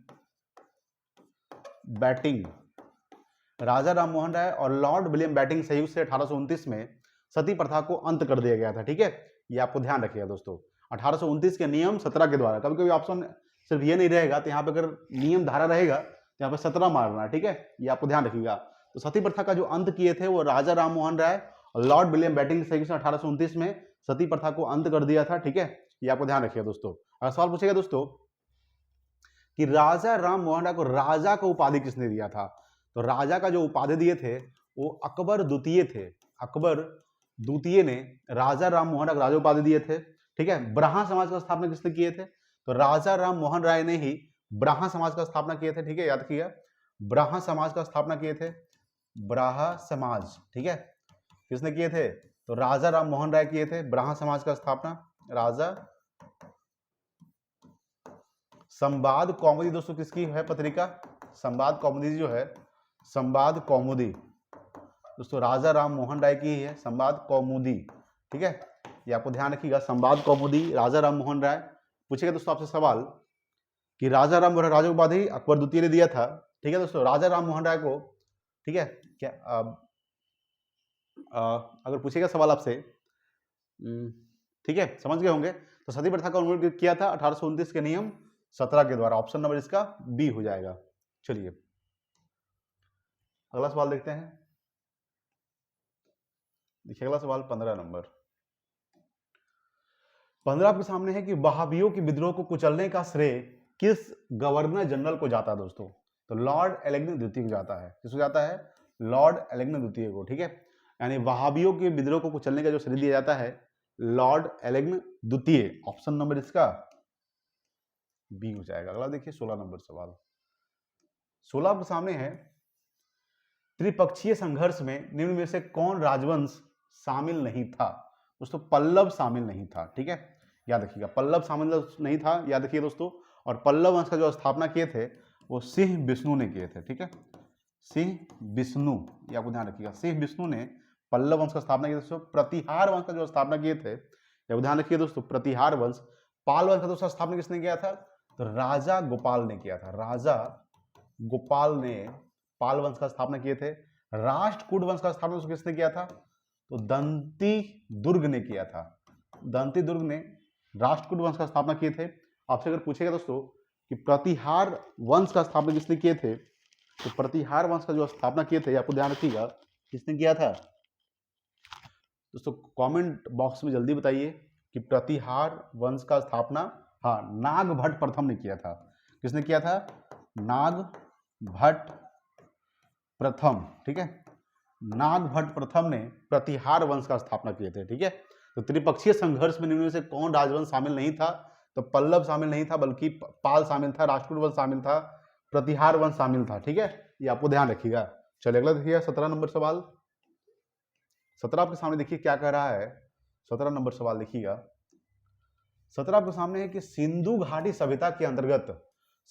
बैटिंग, राजा राम मोहन राय और लॉर्ड विलियम बैटिंग सहयोग से 1829 में सती प्रथा को अंत कर दिया गया था। ठीक है, ये आपको ध्यान रखिएगा दोस्तों। 1829 के नियम 17 के द्वारा, कभी कभी ऑप्शन सिर्फ ये नहीं रहेगा, तो यहाँ पे अगर नियम धारा रहेगा तो यहाँ पे 17 मारना है। ठीक है, ये आपको ध्यान रखिएगा। तो सती प्रथा का जो अंत किए थे वो राजा राम मोहन राय और लॉर्ड विलियम बैटिंग के सहयोग से 1829 में सती प्रथा को अंत कर दिया था। ठीक है, ये आपको ध्यान रखिएगा दोस्तों। अगर सवाल पूछेगा दोस्तों कि राजा राम मोहन राय को राजा का उपाधि किसने दिया था? तो राजा का जो उपाधि दिए थे वो अकबर द्वितीय थे। अकबर द्वितीय ने राजा राम मोहन राय को राजा उपाधि दिए थे। ठीक है, ब्राह्मण समाज का स्थापना किसने किए थे? तो राजा राम मोहन राय ने ही ब्राह्मण समाज का स्थापना किए थे। ठीक है, याद किया, ब्राह्मण समाज का स्थापना किए थे, ब्राह्मण समाज। ठीक है, किसने किए थे? तो राजा राम मोहन राय किए थे ब्राह्मण समाज का स्थापना। राजा संवाद कौमुदी दोस्तों किसकी है पत्रिका? संवाद कौमुदी जो है, संवाद कौमुदी दोस्तों राजा राम मोहन राय की है, संवाद कौमुदी। ठीक है, ये आपको ध्यान रखिएगा, संवाद कौमुदी राजा राम मोहन राय। पूछेगा दोस्तों आपसे सवाल कि राजा राम मोहन राय राजा उपाधि अकबर द्वितीय ने दिया था। ठीक है दोस्तों, राजा राम मोहन राय को, ठीक है, क्या अगर पूछेगा सवाल आपसे, ठीक है, समझ गए होंगे, तो सती प्रथा का उन्मूलन किया था 1829 के नियम 17 के द्वारा। ऑप्शन नंबर इसका बी हो जाएगा। चलिए अगला सवाल देखते हैं। देखिए अगला सवाल 15 नंबर। 15 आपके सामने है कि वहाबियों के विद्रोह को कुचलने का श्रेय किस गवर्नर जनरल को जाता है दोस्तों? तो लॉर्ड एलेग्न द्वितीय को जाता है। किसको जाता है? लॉर्ड एलेग्न द्वितीय को। ठीक है, यानी वहाबियों के विद्रोह को कुचलने का जो श्रेय दिया जाता है लॉर्ड एलेग्न द्वितीय। ऑप्शन नंबर इसका बी हो जाएगा। अगला देखिए 16 नंबर सवाल। 16 आपके सामने है, त्रिपक्षीय संघर्ष में निम्न में से कौन राजवंश शामिल नहीं था? दोस्तों पल्लव शामिल नहीं था। ठीक है, याद रखिएगा, पल्लव शामिल नहीं था, याद रखिए दोस्तों। और पल्लव वंश का जो स्थापना किए थे वो सिंह विष्णु ने किए थे। ठीक है, सिंह विष्णु, ये आपको ध्यान रखिएगा, सिंह विष्णु ने पल्लव वंश का स्थापना किया दोस्तों प्रतिहार वंश का जो स्थापना किए थे, ध्यान रखिए दोस्तों, प्रतिहार वंश। पाल वंश का दोस्तों स्थापना किसने किया था? तो राजा गोपाल ने किया था। राजा गोपाल ने पाल वंश का स्थापना किए थे। राष्ट्रकूट वंश का स्थापना किसने किया था? तो दंती दुर्ग ने किया था। दंती दुर्ग ने राष्ट्रकूट वंश का स्थापना किए थे। आपसे अगर पूछेगा दोस्तों कि प्रतिहार वंश का स्थापना किसने किए थे, तो प्रतिहार वंश का जो स्थापना किए थे, आपको ध्यान रखिएगा किसने किया था दोस्तों। कमेंट बॉक्स में जल्दी बताइए कि प्रतिहार वंश का स्थापना, हाँ, नागभट्ट प्रथम ने किया था। किसने किया था? नागभट्ट प्रथम। ठीक है, नागभट्ट प्रथम ने प्रतिहार वंश का स्थापना किए थे। ठीक है, तो त्रिपक्षीय संघर्ष में निम्न में से कौन राजवंश शामिल नहीं था? तो पल्लव शामिल नहीं था, बल्कि पाल शामिल था, राष्ट्रकूट वंश शामिल था, प्रतिहार वंश शामिल था। ठीक है, ये आपको ध्यान रखिएगा। चलिए अगला देखिए 17 नंबर सवाल। 17 आपके सामने देखिए क्या कह रहा है। 17 नंबर सवाल देखिएगा। 17 आपके सामने है कि सिंधु घाटी सभ्यता के अंतर्गत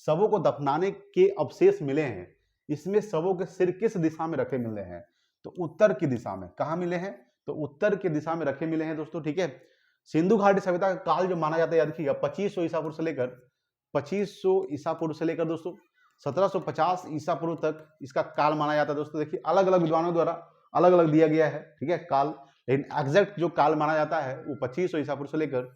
शवों को दफनाने के अवशेष मिले हैं। इसमें शवों के सिर किस दिशा में रखे मिले हैं? तो उत्तर की दिशा में। कहां मिले हैं? तो उत्तर की दिशा में रखे मिले हैं दोस्तों। ठीक है, सिंधु घाटी सभ्यता का काल जो माना जाता है, याद रखिएगा 2500 ईसा पूर्व से लेकर 2500 ईसा पूर्व से लेकर दोस्तों 1750 ईसा पूर्व तक इसका काल माना जाता है दोस्तों। देखिए अलग अलग विद्वानों द्वारा अलग अलग दिया गया है। ठीक है, काल, लेकिन एग्जैक्ट जो काल माना जाता है वो 2500 ईसा पूर्व से लेकर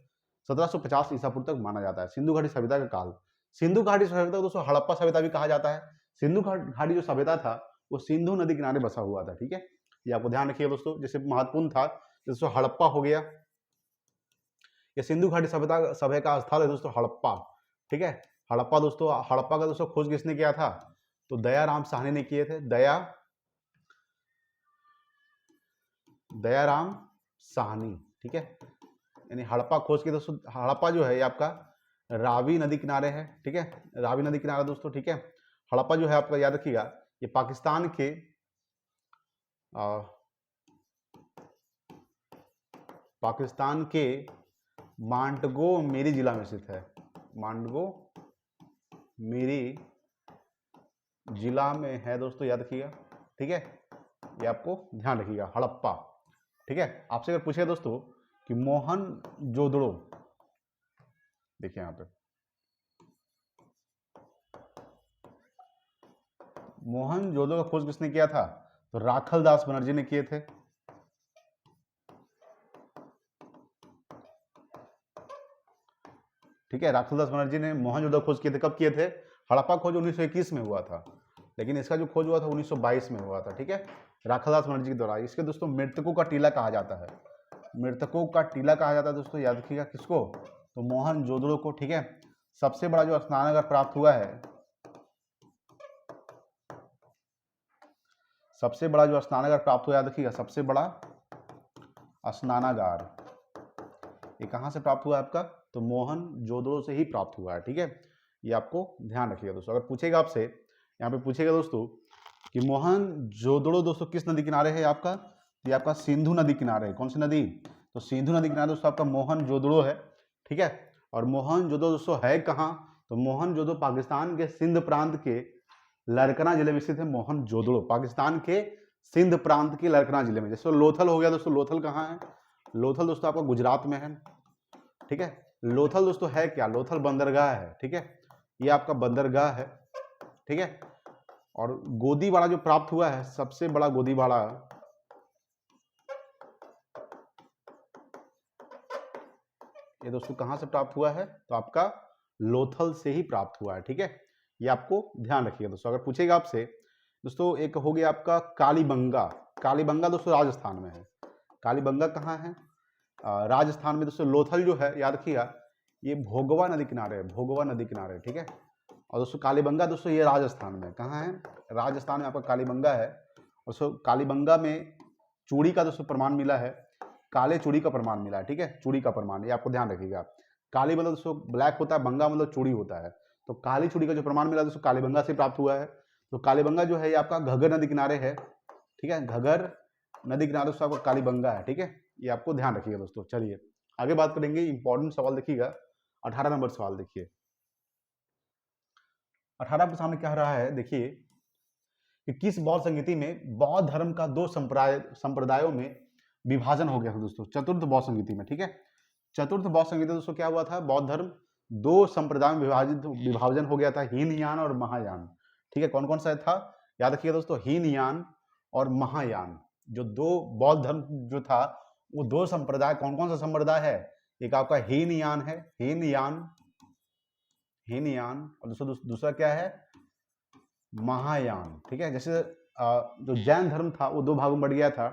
1750 ईसा पूर्व तक माना जाता है सिंधु घाटी सभ्यता का काल। सिंधु घाटी सभ्यता को दोस्तों हड़प्पा सभ्यता भी कहा जाता है। सिंधु घाटी जो सभ्यता था वो सिंधु नदी किनारे बसा हुआ था। ठीक है, ये आपको ध्यान रखिएगा दोस्तों। जैसे महत्वपूर्ण था दोस्तों हड़प्पा हो गया, ये सिंधु घाटी सभ्यता का स्थल है दोस्तों हड़प्पा। ठीक है, हड़प्पा दोस्तों, हड़प्पा का दोस्तों खोज किसने किया था? तो दयाराम साहनी ने किए थे। दयाराम साहनी। ठीक है, यानी हड़प्पा खोज के दोस्तों। हड़प्पा जो है ये आपका रावी नदी किनारे है। ठीक है, रावी नदी किनारा दोस्तों। ठीक है, हड़प्पा जो है आपका याद रखिएगा ये पाकिस्तान के मांडगो मेरी जिला में स्थित है। मांडगो मेरी जिला में है दोस्तों, याद रखिएगा। ठीक है, ये आपको ध्यान रखिएगा हड़प्पा। ठीक है, आपसे अगर पूछे दोस्तों कि मोहनजोदड़ो, देखिए यहां पे मोहनजोदड़ो का खोज किसने किया था? तो राखलदास बनर्जी ने किए थे। ठीक है, राखलदास बनर्जी ने मोहनजोदड़ो खोज किए थे। कब किए थे? हड़प्पा खोज 1921 में हुआ था, लेकिन इसका जो खोज हुआ था 1922 में हुआ था। ठीक है, राखलदास बनर्जी के द्वारा। इसके दोस्तों मृतकों का टीला कहा जाता है। मृतकों का टीला कहा जाता है दोस्तों, याद रखिएगा किसको? तो मोहनजोदड़ो को। ठीक है, सबसे बड़ा जो स्नानागार प्राप्त हुआ है, सबसे बड़ा जो स्नानागार प्राप्त हुआ, याद रखिएगा सबसे बड़ा स्नानागार ये कहां से प्राप्त हुआ है आपका? तो मोहनजोदड़ो से ही प्राप्त हुआ है। ठीक है, ये आपको ध्यान रखिएगा दोस्तों। अगर पूछेगा आपसे, यहाँ पे पूछेगा दोस्तों कि मोहनजोदड़ो दोस्तों किस नदी किनारे है आपका? ये आपका सिंधु नदी किनारे है। कौन सी नदी? तो सिंधु नदी किनारे दोस्तों आपका मोहनजोदड़ो है। ठीक है, और मोहनजोदड़ो दोस्तों है कहाँ? तो मोहनजोदड़ो पाकिस्तान के सिंध प्रांत के लरकना जिले में स्थित है। मोहनजोदड़ो पाकिस्तान के सिंध प्रांत के लरकना जिले में। जैसे लोथल हो गया दोस्तों, लोथल कहाँ है? लोथल दोस्तों आपका गुजरात में है। ठीक है, लोथल दोस्तों है क्या? लोथल बंदरगाह है। ठीक है, ये आपका बंदरगाह है। ठीक है, और गोदीबाड़ा जो प्राप्त हुआ है, सबसे बड़ा गोदीबाड़ा ये दोस्तों कहां से प्राप्त हुआ है? तो आपका लोथल से ही प्राप्त हुआ है। ठीक है, ये आपको ध्यान रखिएगा दोस्तों। अगर पूछेगा आपसे दोस्तों, एक हो गया आपका कालीबंगा। कालीबंगा दोस्तों राजस्थान में है। कालीबंगा कहाँ है? राजस्थान में दोस्तों। लोथल जो है याद रखिएगा ये भोगवा नदी किनारे है। भोगवा नदी किनारे। ठीक है, और दोस्तों कालीबंगा दोस्तों ये राजस्थान में कहाँ है? राजस्थान में आपका कालीबंगा है। और दोस्तों कालीबंगा में चूड़ी का दोस्तों प्रमाण मिला है, काले चूड़ी का प्रमाण मिला है। ठीक है, चूड़ी का प्रमाण, ये आपको ध्यान रखिएगा। काली मतलब दोस्तों ब्लैक होता है, बंगा मतलब चूड़ी होता है। तो काली चूड़ी का जो प्रमाण मिला दोस्तों कालीबंगा से प्राप्त हुआ है। तो कालीबंगा जो है ये आपका घग्गर नदी किनारे है। ठीक है, घग्गर नदी किनारे दोस्तों आपका कालीबंगा है। ठीक है, ये आपको ध्यान रखिएगा दोस्तों। चलिए आगे बात करेंगे। इंपॉर्टेंट सवाल देखिएगा, 18 नंबर सवाल देखिए। 18 के सामने क्या रहा है देखिए कि किस बौद्ध संगीति में बौद्ध धर्म का दो संप्रदायों में विभाजन हो गया था दोस्तों, चतुर्थ बौद्ध संगीति में। ठीक है, चतुर्थ बौद्ध संगीति दोस्तों क्या हुआ था, बौद्ध धर्म दो संप्रदायों में विभाजन हो गया था, हीनयान और महायान। ठीक है, कौन कौन सा था, याद रखिएगा दोस्तों, हीनयान और महायान, जो दो बौद्ध धर्म जो था वो दो संप्रदाय, कौन कौन सा संप्रदाय है, एक आपका हीनयान है, हीनयान और दूसरा क्या है, महायान। ठीक है, जैसे जो जैन धर्म था वो दो भागों में बढ़ गया था,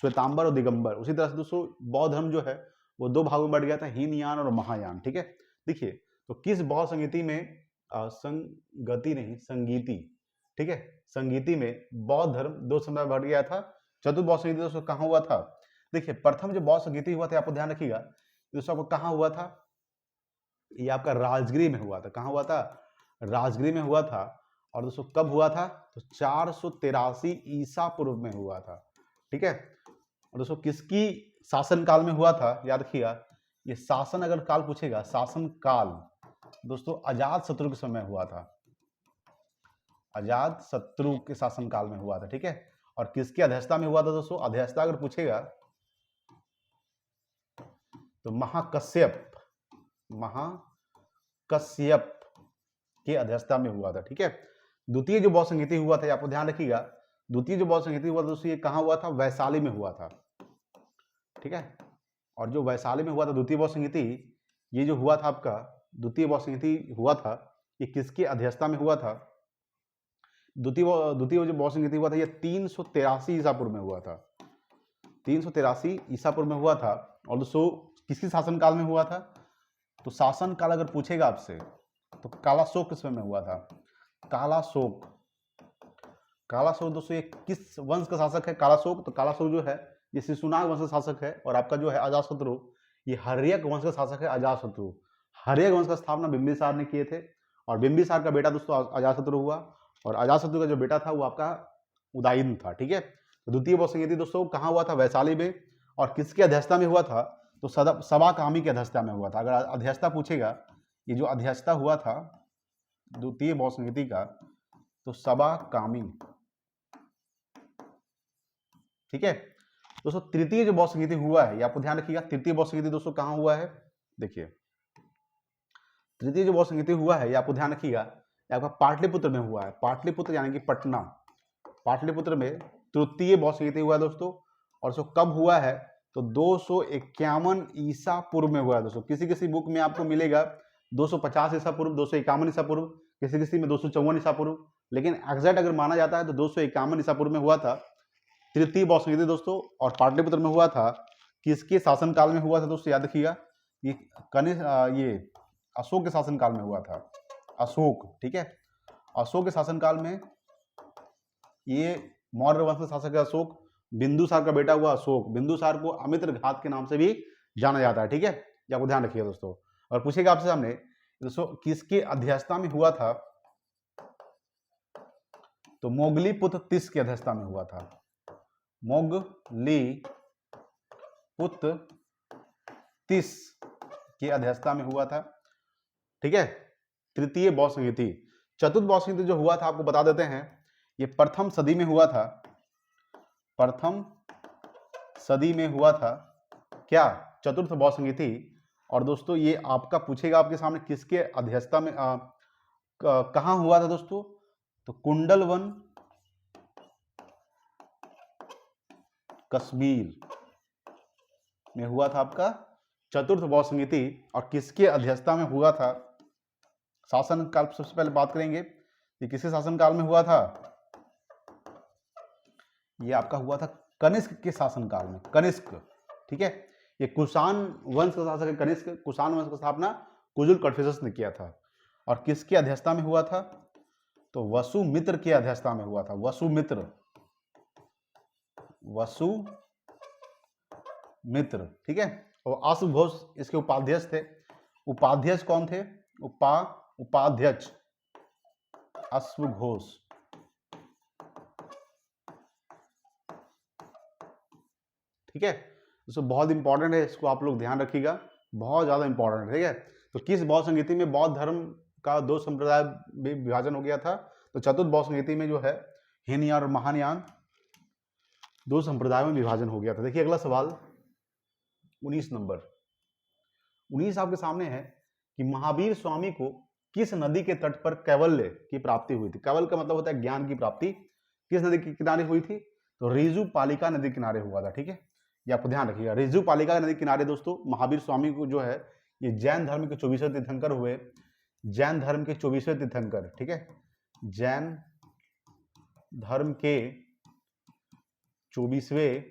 श्वेतांबर और दिगंबर, उसी तरह से दोस्तों बौद्ध धर्म जो है वो दो भागों में बढ़ गया था, हीनयान और महायान। ठीक है, देखिए तो किस बौद्ध संगीति में संगति नहीं संगीति, ठीक है, संगीति में बौद्ध धर्म दो संप्रदाय बढ़ गया था, चतुर्थ बौद्ध संगीति दोस्तों कहाँ हुआ था, देखिए प्रथम जो बौद्ध संगीति हुआ था, आपको ध्यान रखिएगा दोस्तों, आपको कहाँ हुआ था, ये आपका राजगिरी में हुआ था। कहाँ हुआ था, राजगिरी में हुआ था। और दोस्तों कब हुआ था, तो 483 ईसा पूर्व में हुआ था। ठीक है, और दोस्तों किसकी शासन काल में हुआ था, याद रखिएगा, ये शासन अगर काल पूछेगा, शासन काल दोस्तों अजात शत्रु के समय हुआ था, अजात शत्रु के शासन काल में हुआ था। ठीक है, और किसकी अध्यक्षता में हुआ था दोस्तों, अध्यक्षता अगर पूछेगा तो महाकश्यप के अध्यक्षता में हुआ था। ठीक है, द्वितीय जो बौद्ध संगीति हुआ था, आपको ध्यान रखिएगा, द्वितीय जो बौद्ध संगीति हुआ था दोस्तों ये कहाँ हुआ था, वैशाली में हुआ था। ठीक है, और जो वैशाली में हुआ था द्वितीय बौद्ध संगीति, ये जो हुआ था आपका द्वितीय बौद्ध संगीति हुआ था, ये किसकी अध्यक्षता में हुआ था, द्वितीय जो बौद्ध संगीति हुआ था ये 383 ईसा पूर्व में हुआ था, 383 ईसा पूर्व में हुआ था। और दोस्तों किसकी शासन काल में हुआ था, तो शासन काल अगर पूछेगा आपसे तो कालाशोक किस समय में हुआ था, कालाशोक दोस्तों ये किस वंश का शासक है, कालाशोक, तो कालाशोक जो है ये शिशुनाग वंश का शासक है। और आपका जो है अजातशत्रु, ये हर्यक वंश का शासक है, अजातशत्रु। हर्यक वंश का स्थापना बिंबिसार ने किए थे, और बिंबिसार का बेटा दोस्तों अजातशत्रु हुआ, और अजातशत्रु का जो बेटा था वो आपका उदयन था। ठीक है, तो द्वितीय बौद्ध संगीति दोस्तों कहाँ हुआ था, वैशाली में, और किसकी अध्यक्षता में हुआ था, तो सभा कामी की अध्यक्षता में हुआ था। अगर अध्यक्षता पूछेगा, ये जो अध्यक्षता हुआ था द्वितीय बौद्ध संगीति का, तो सभा कामी। ठीक है दोस्तों, तृतीय जो बौद्ध संगीति हुआ है, ये आपको ध्यान रखिएगा, तृतीय बौद्ध संगीति दोस्तों कहाँ हुआ है, देखिए तृतीय जो बौद्ध संगीति हुआ है, ये आपको ध्यान रखिएगा, ये आपका पाटलिपुत्र में हुआ है, पाटलिपुत्र यानी कि पटना, पाटलिपुत्र में तृतीय बौद्ध संगीति हुआ है दोस्तों। और सो कब हुआ है, तो 251 ईसा पूर्व में हुआ है दोस्तों। किसी किसी बुक में आपको मिलेगा 250 ईसा पूर्व, 251 ईसा पूर्व, किसी किसी में 254 ईसा पूर्व, लेकिन एग्जैक्ट अगर माना जाता है तो 251 ईसा पूर्व में हुआ था तृतीय बौद्ध संगीति दोस्तों। और पाटलिपुत्र में हुआ था, किसके शासन काल में हुआ था दोस्तों, याद रखिएगा, ये अशोक के शासन काल में हुआ था, अशोक। ठीक है, अशोक के शासन काल में ये मौर्य वंश का शासक है अशोक, बिंदुसार का बेटा हुआ अशोक, बिंदुसार को अमित्र घात के नाम से भी जाना जाता है। ठीक है, ये आपको ध्यान रखिएगा दोस्तों। और पूछेगा आपसे सामने दोस्तों किसकी अध्यक्षता में हुआ था, तो मोगली पुत्र तिस की अध्यक्षता में हुआ था, मोगली पुत्र तिस की अध्यक्षता में हुआ था। ठीक है, तृतीय बौद्ध संगीति। चतुर्थ बौद्ध संगीति जो हुआ था आपको बता देते हैं, ये प्रथम सदी में हुआ था, प्रथम सदी में हुआ था क्या, चतुर्थ बौद्ध संगीति। और दोस्तों ये आपका पूछेगा आपके सामने किसके अध्यक्षता में कहां हुआ था दोस्तों, तो कुंडलवन कश्मीर में हुआ था आपका चतुर्थ बौद्ध संगीति। और किसके अध्यक्षता में हुआ था, शासन काल सबसे पहले बात करेंगे, ये किसके शासन काल में हुआ था, ये आपका हुआ था कनिष्क के शासन काल में, कनिष्क। ठीक है, ये कुषाण वंश का शासक है कनिष्क, कुषाण वंश की स्थापना कुजुल कड़फिसस ने किया था। और किसकी अध्यक्षता में हुआ था, तो वसुमित्र की अध्यक्षता में हुआ था, वसुमित्र, वसुमित्र। ठीक है, और अश्वघोष इसके उपाध्यक्ष थे, उपाध्यक्ष कौन थे, उपाध्यक्ष अश्वघोष। ठीक है, तो बहुत इंपॉर्टेंट है, इसको आप लोग ध्यान रखिएगा, बहुत ज्यादा इंपॉर्टेंट है। ठीक है, तो किस बौद्ध संगीति में बौद्ध धर्म का दो संप्रदाय में विभाजन हो गया था, तो चतुर्थ बौद्ध संगीति में जो है हीनयान और महायान, दो संप्रदायों में विभाजन हो गया था। देखिए अगला सवाल 19 नंबर। 19 आपके सामने है कि महावीर स्वामी को किस नदी के तट पर कैवल्य की प्राप्ति हुई थी। कैवल्य का मतलब होता है ज्ञान की प्राप्ति। किस नदी के किनारे हुई थी? तो रिजु पालिका नदी किनारे हुआ था। ठीक है, ये आपको ध्यान रखिएगा। रिजु पालिका नदी किनारे दोस्तों महावीर स्वामी को जो है ये जैन धर्म के 24वें तीर्थंकर हुए। जैन धर्म के 24वें तीर्थंकर। ठीक है, जैन धर्म के 24वें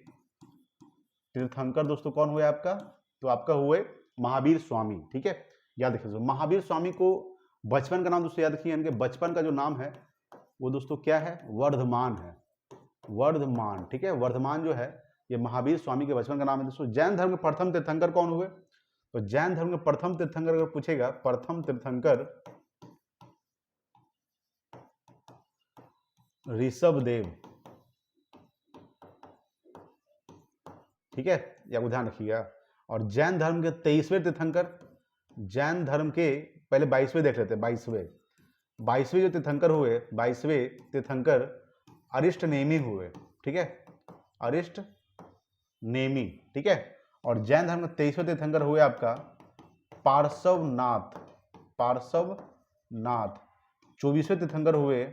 तीर्थंकर दोस्तों कौन हुए आपका? तो आपका हुए महावीर स्वामी। ठीक है, याद रखिए महावीर स्वामी को बचपन का नाम दोस्तों याद रखिए। इनके बचपन का जो नाम है वो दोस्तों क्या है? वर्धमान है, वर्धमान। ठीक है, वर्धमान जो है ये महावीर स्वामी के बचपन का नाम है दोस्तों। जैन धर्म के प्रथम तीर्थंकर कौन हुए? तो जैन धर्म के प्रथम तीर्थंकर अगर पूछेगा, प्रथम तीर्थंकर ऋषभदेव। ठीक है, ये आपको ध्यान रखिएगा। और जैन धर्म के 23वें तीर्थंकर, जैन धर्म के पहले 22वें देख लेते हैं। 22वें जो तीर्थंकर हुए, 22वें तीर्थंकर अरिष्ट नेमी हुए। ठीक है, अरिष्ट नेमी। ठीक है, और जैन धर्म के 23वें तीर्थंकर हुए आपका पार्श्वनाथ। पार्श्वनाथ। 24वें तीर्थंकर हुए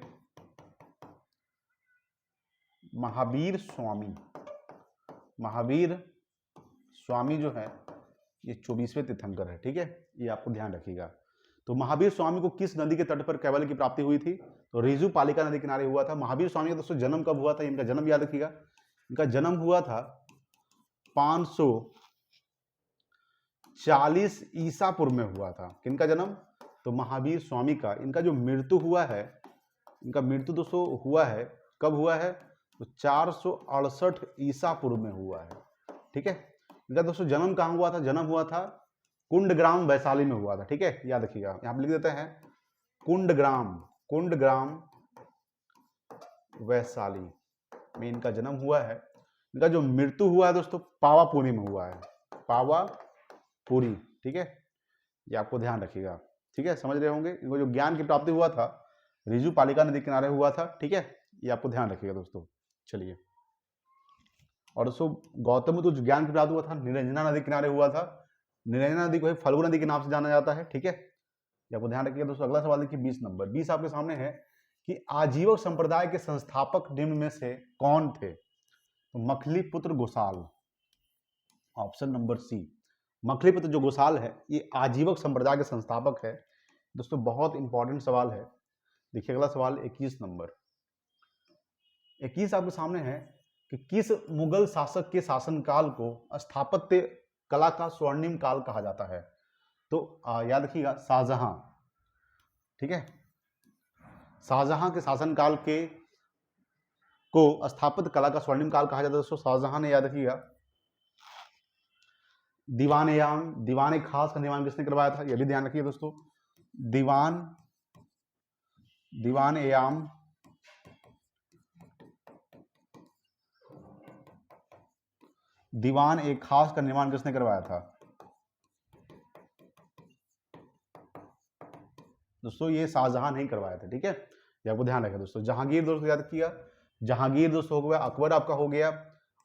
महावीर स्वामी। महावीर स्वामी जो है ये 24वें तीर्थंकर है। ठीक है, ये आपको ध्यान रखिएगा। तो महावीर स्वामी को किस नदी के तट पर कैवल्य की प्राप्ति हुई थी? तो रिजु पालिका नदी किनारे हुआ था। महावीर स्वामी का दोस्तों जन्म कब हुआ था? इनका जन्म याद रखिएगा। इनका जन्म हुआ था 540 ईसा पूर्व में हुआ था। किनका जन्म? तो महावीर स्वामी का। इनका जो मृत्यु हुआ है, इनका मृत्यु दोस्तों हुआ है कब हुआ है? तो 468 ईसा पूर्व में हुआ है। ठीक है, इनका दोस्तों जन्म कहाँ हुआ था? जन्म हुआ था कुंडग्राम वैशाली में हुआ था। ठीक है, याद रखिएगा। यहाँ पे लिख देते हैं कुंडग्राम, कुंडग्राम वैशाली में इनका जन्म हुआ है। इनका जो मृत्यु हुआ है दोस्तों पावापुरी में हुआ है। पावापुरी। ठीक है, ये आपको ध्यान रखिएगा। ठीक है, समझ रहे होंगे। इनको जो ज्ञान की प्राप्ति हुआ था रिजु पालिका नदी किनारे हुआ था। ठीक है, ये आपको ध्यान रखिएगा दोस्तों। चलिए, और दोस्तों गौतम बुद्ध जो ज्ञान की प्राप्ति हुआ था निरंजना नदी किनारे हुआ था। निरंजना नदी को फल्गु नदी के नाम से जाना जाता है। ठीक है, ये आपको ध्यान रखिएगा दोस्तों। अगला सवाल देखिए 20 नंबर। 20 आपके सामने है कि आजीवक संप्रदाय के संस्थापक निम्न में से कौन थे? तो मखलीपुत्र गोसाल, ऑप्शन नंबर सी। मखलीपुत्र जो गोसाल है ये आजीवक संप्रदाय के संस्थापक है दोस्तों। बहुत इंपॉर्टेंट सवाल है। देखिए अगला सवाल 21 नंबर। 21 आपके सामने है कि किस मुगल शासक के शासनकाल को स्थापत्य कला का स्वर्णिम काल कहा जाता है? तो याद रखिएगा शाहजहां। ठीक है, शाहजहां के शासनकाल के को स्थापत्य कला का स्वर्णिम काल कहा जाता है दोस्तों। शाहजहां ने, याद रखिएगा, दीवान-ए-आम, दीवान-ए-खास का निर्माण किसने करवाया था? यह भी ध्यान रखिए दोस्तों। दीवान-ए-आम दीवान-ए-खास का निर्माण किसने करवाया था? दोस्तों ये शाहजहां नहीं करवाया था। ठीक है, ये आपको ध्यान रखें दोस्तों। जहांगीर दोस्तों याद रखिएगा। जहांगीर दोस्तों हो गया, अकबर आपका हो गया,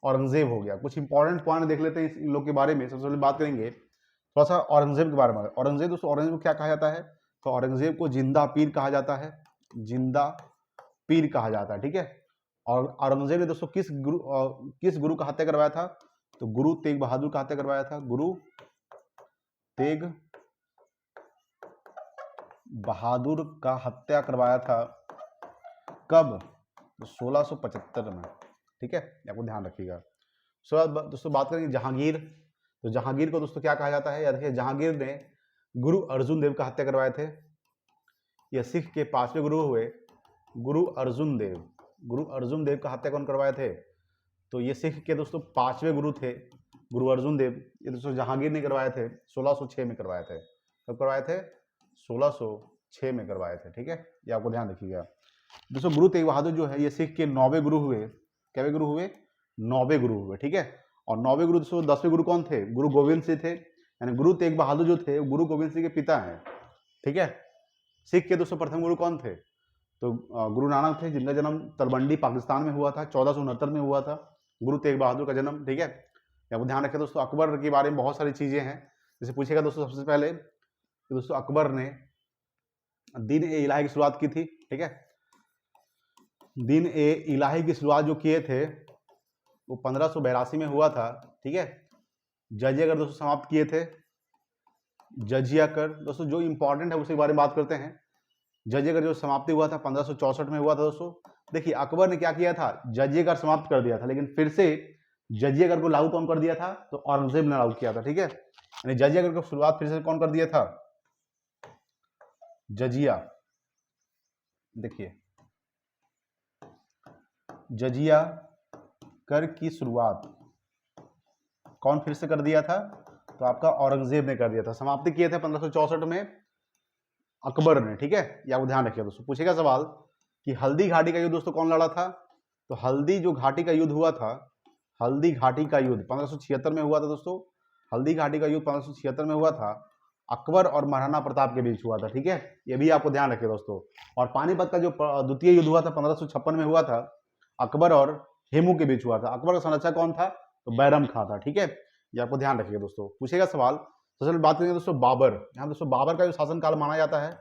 औरंगजेब हो गया। कुछ इंपॉर्टेंट पॉइंट देख लेते हैं इन लोग के बारे में। सबसे पहले बात करेंगे थोड़ा सा औरंगजेब के बारे में। औरंगजेब दोस्तों, औरंगजेब को क्या कहा जाता है? तो औरंगजेब को जिंदा पीर कहा जाता है। जिंदा पीर कहा जाता है। ठीक है, और औरंगजेब ने दोस्तों किस गुरु का हत्या करवाया था? तो गुरु तेग बहादुर का हत्या करवाया था। गुरु तेग बहादुर का हत्या करवाया था कब? तो 1675 में। ठीक है, आपको ध्यान रखिएगा। दोस्तों बात करेंगे जहांगीर। तो जहांगीर को दोस्तों क्या कहा जाता है? याद रखिए, जहांगीर ने गुरु अर्जुन देव का हत्या करवाए थे। यह सिख के 5वें गुरु हुए गुरु अर्जुन देव। गुरु अर्जुन देव का हत्या कौन करवाए थे? तो ये सिख के दोस्तों 5वें गुरु थे गुरु अर्जुन देव। ये दोस्तों जहांगीर ने करवाए थे 1606 में करवाए थे। कब करवाए थे? 1606 में करवाए थे। ठीक है, ये आपको ध्यान रखिएगा दोस्तों। गुरु तेग बहादुर जो है ये सिख के 9वें गुरु हुए। कैवे गुरु हुए? 9वें गुरु हुए। ठीक है, और 9वें गुरु दोस्तों 10वें गुरु कौन थे? गुरु गोविंद सिंह थे। यानी गुरु तेग बहादुर जो थे गुरु गोविंद सिंह के पिता हैं। ठीक है, सिख के दोस्तों प्रथम गुरु कौन थे? तो गुरु नानक थे जिनका जन्म तलवंडी पाकिस्तान में हुआ था, 1469 में हुआ था। गुरु तेग बहादुर का जन्म, ठीक है। या वो ध्यान रखें दोस्तों। अकबर के बारे में बहुत सारी चीजें हैं, जैसे पूछेगा दोस्तों सबसे पहले कि दोस्तों अकबर ने दीन ए इलाही की शुरुआत की थी, ठीक है। दीन ए इलाही की शुरुआत जो किए थे वो 1582 में हुआ था, ठीक है। जजिया कर दोस्तों समाप्त किए थे, जजिया कर दोस्तों जो इंपॉर्टेंट है उसके बारे में बात करते हैं। जजिया कर जो समाप्ति हुआ था 1564 में हुआ था दोस्तों। देखिए अकबर ने क्या किया था, जजिया कर समाप्त कर दिया था, लेकिन फिर से जजिया कर को लागू कौन कर दिया था, तो औरंगजेब ने लागू किया था, ठीक है। यानी जजिया कर की शुरुआत फिर से कौन कर दिया था, जजिया। देखिए जजिया कर की शुरुआत कौन फिर से कर दिया था, तो आपका औरंगजेब ने कर दिया था। समाप्ति किए थे 1564 में अकबर ने, ठीक है। या वो ध्यान रखिए दोस्तों। पूछेगा सवाल कि हल्दी घाटी का युद्ध दोस्तों कौन लड़ा था, तो हल्दी जो घाटी का युद्ध हुआ था, हल्दी घाटी का युद्ध 1576 में हुआ था दोस्तों। हल्दी घाटी का युद्ध 1576 में हुआ था, अकबर और महाराणा प्रताप के बीच हुआ था, ठीक है। ये भी आपको ध्यान रखिए दोस्तों। और पानीपत का जो द्वितीय युद्ध हुआ था 1556 में हुआ था, अकबर और हेमू के बीच हुआ था। अकबर का संरक्षक कौन था, तो बैरम खां था, ठीक है। ये आपको ध्यान रखिएगा दोस्तों। पूछेगा सवाल, सबसे पहले बात करेंगे दोस्तों बाबर। यहाँ दोस्तों बाबर का जो शासनकाल माना जाता है,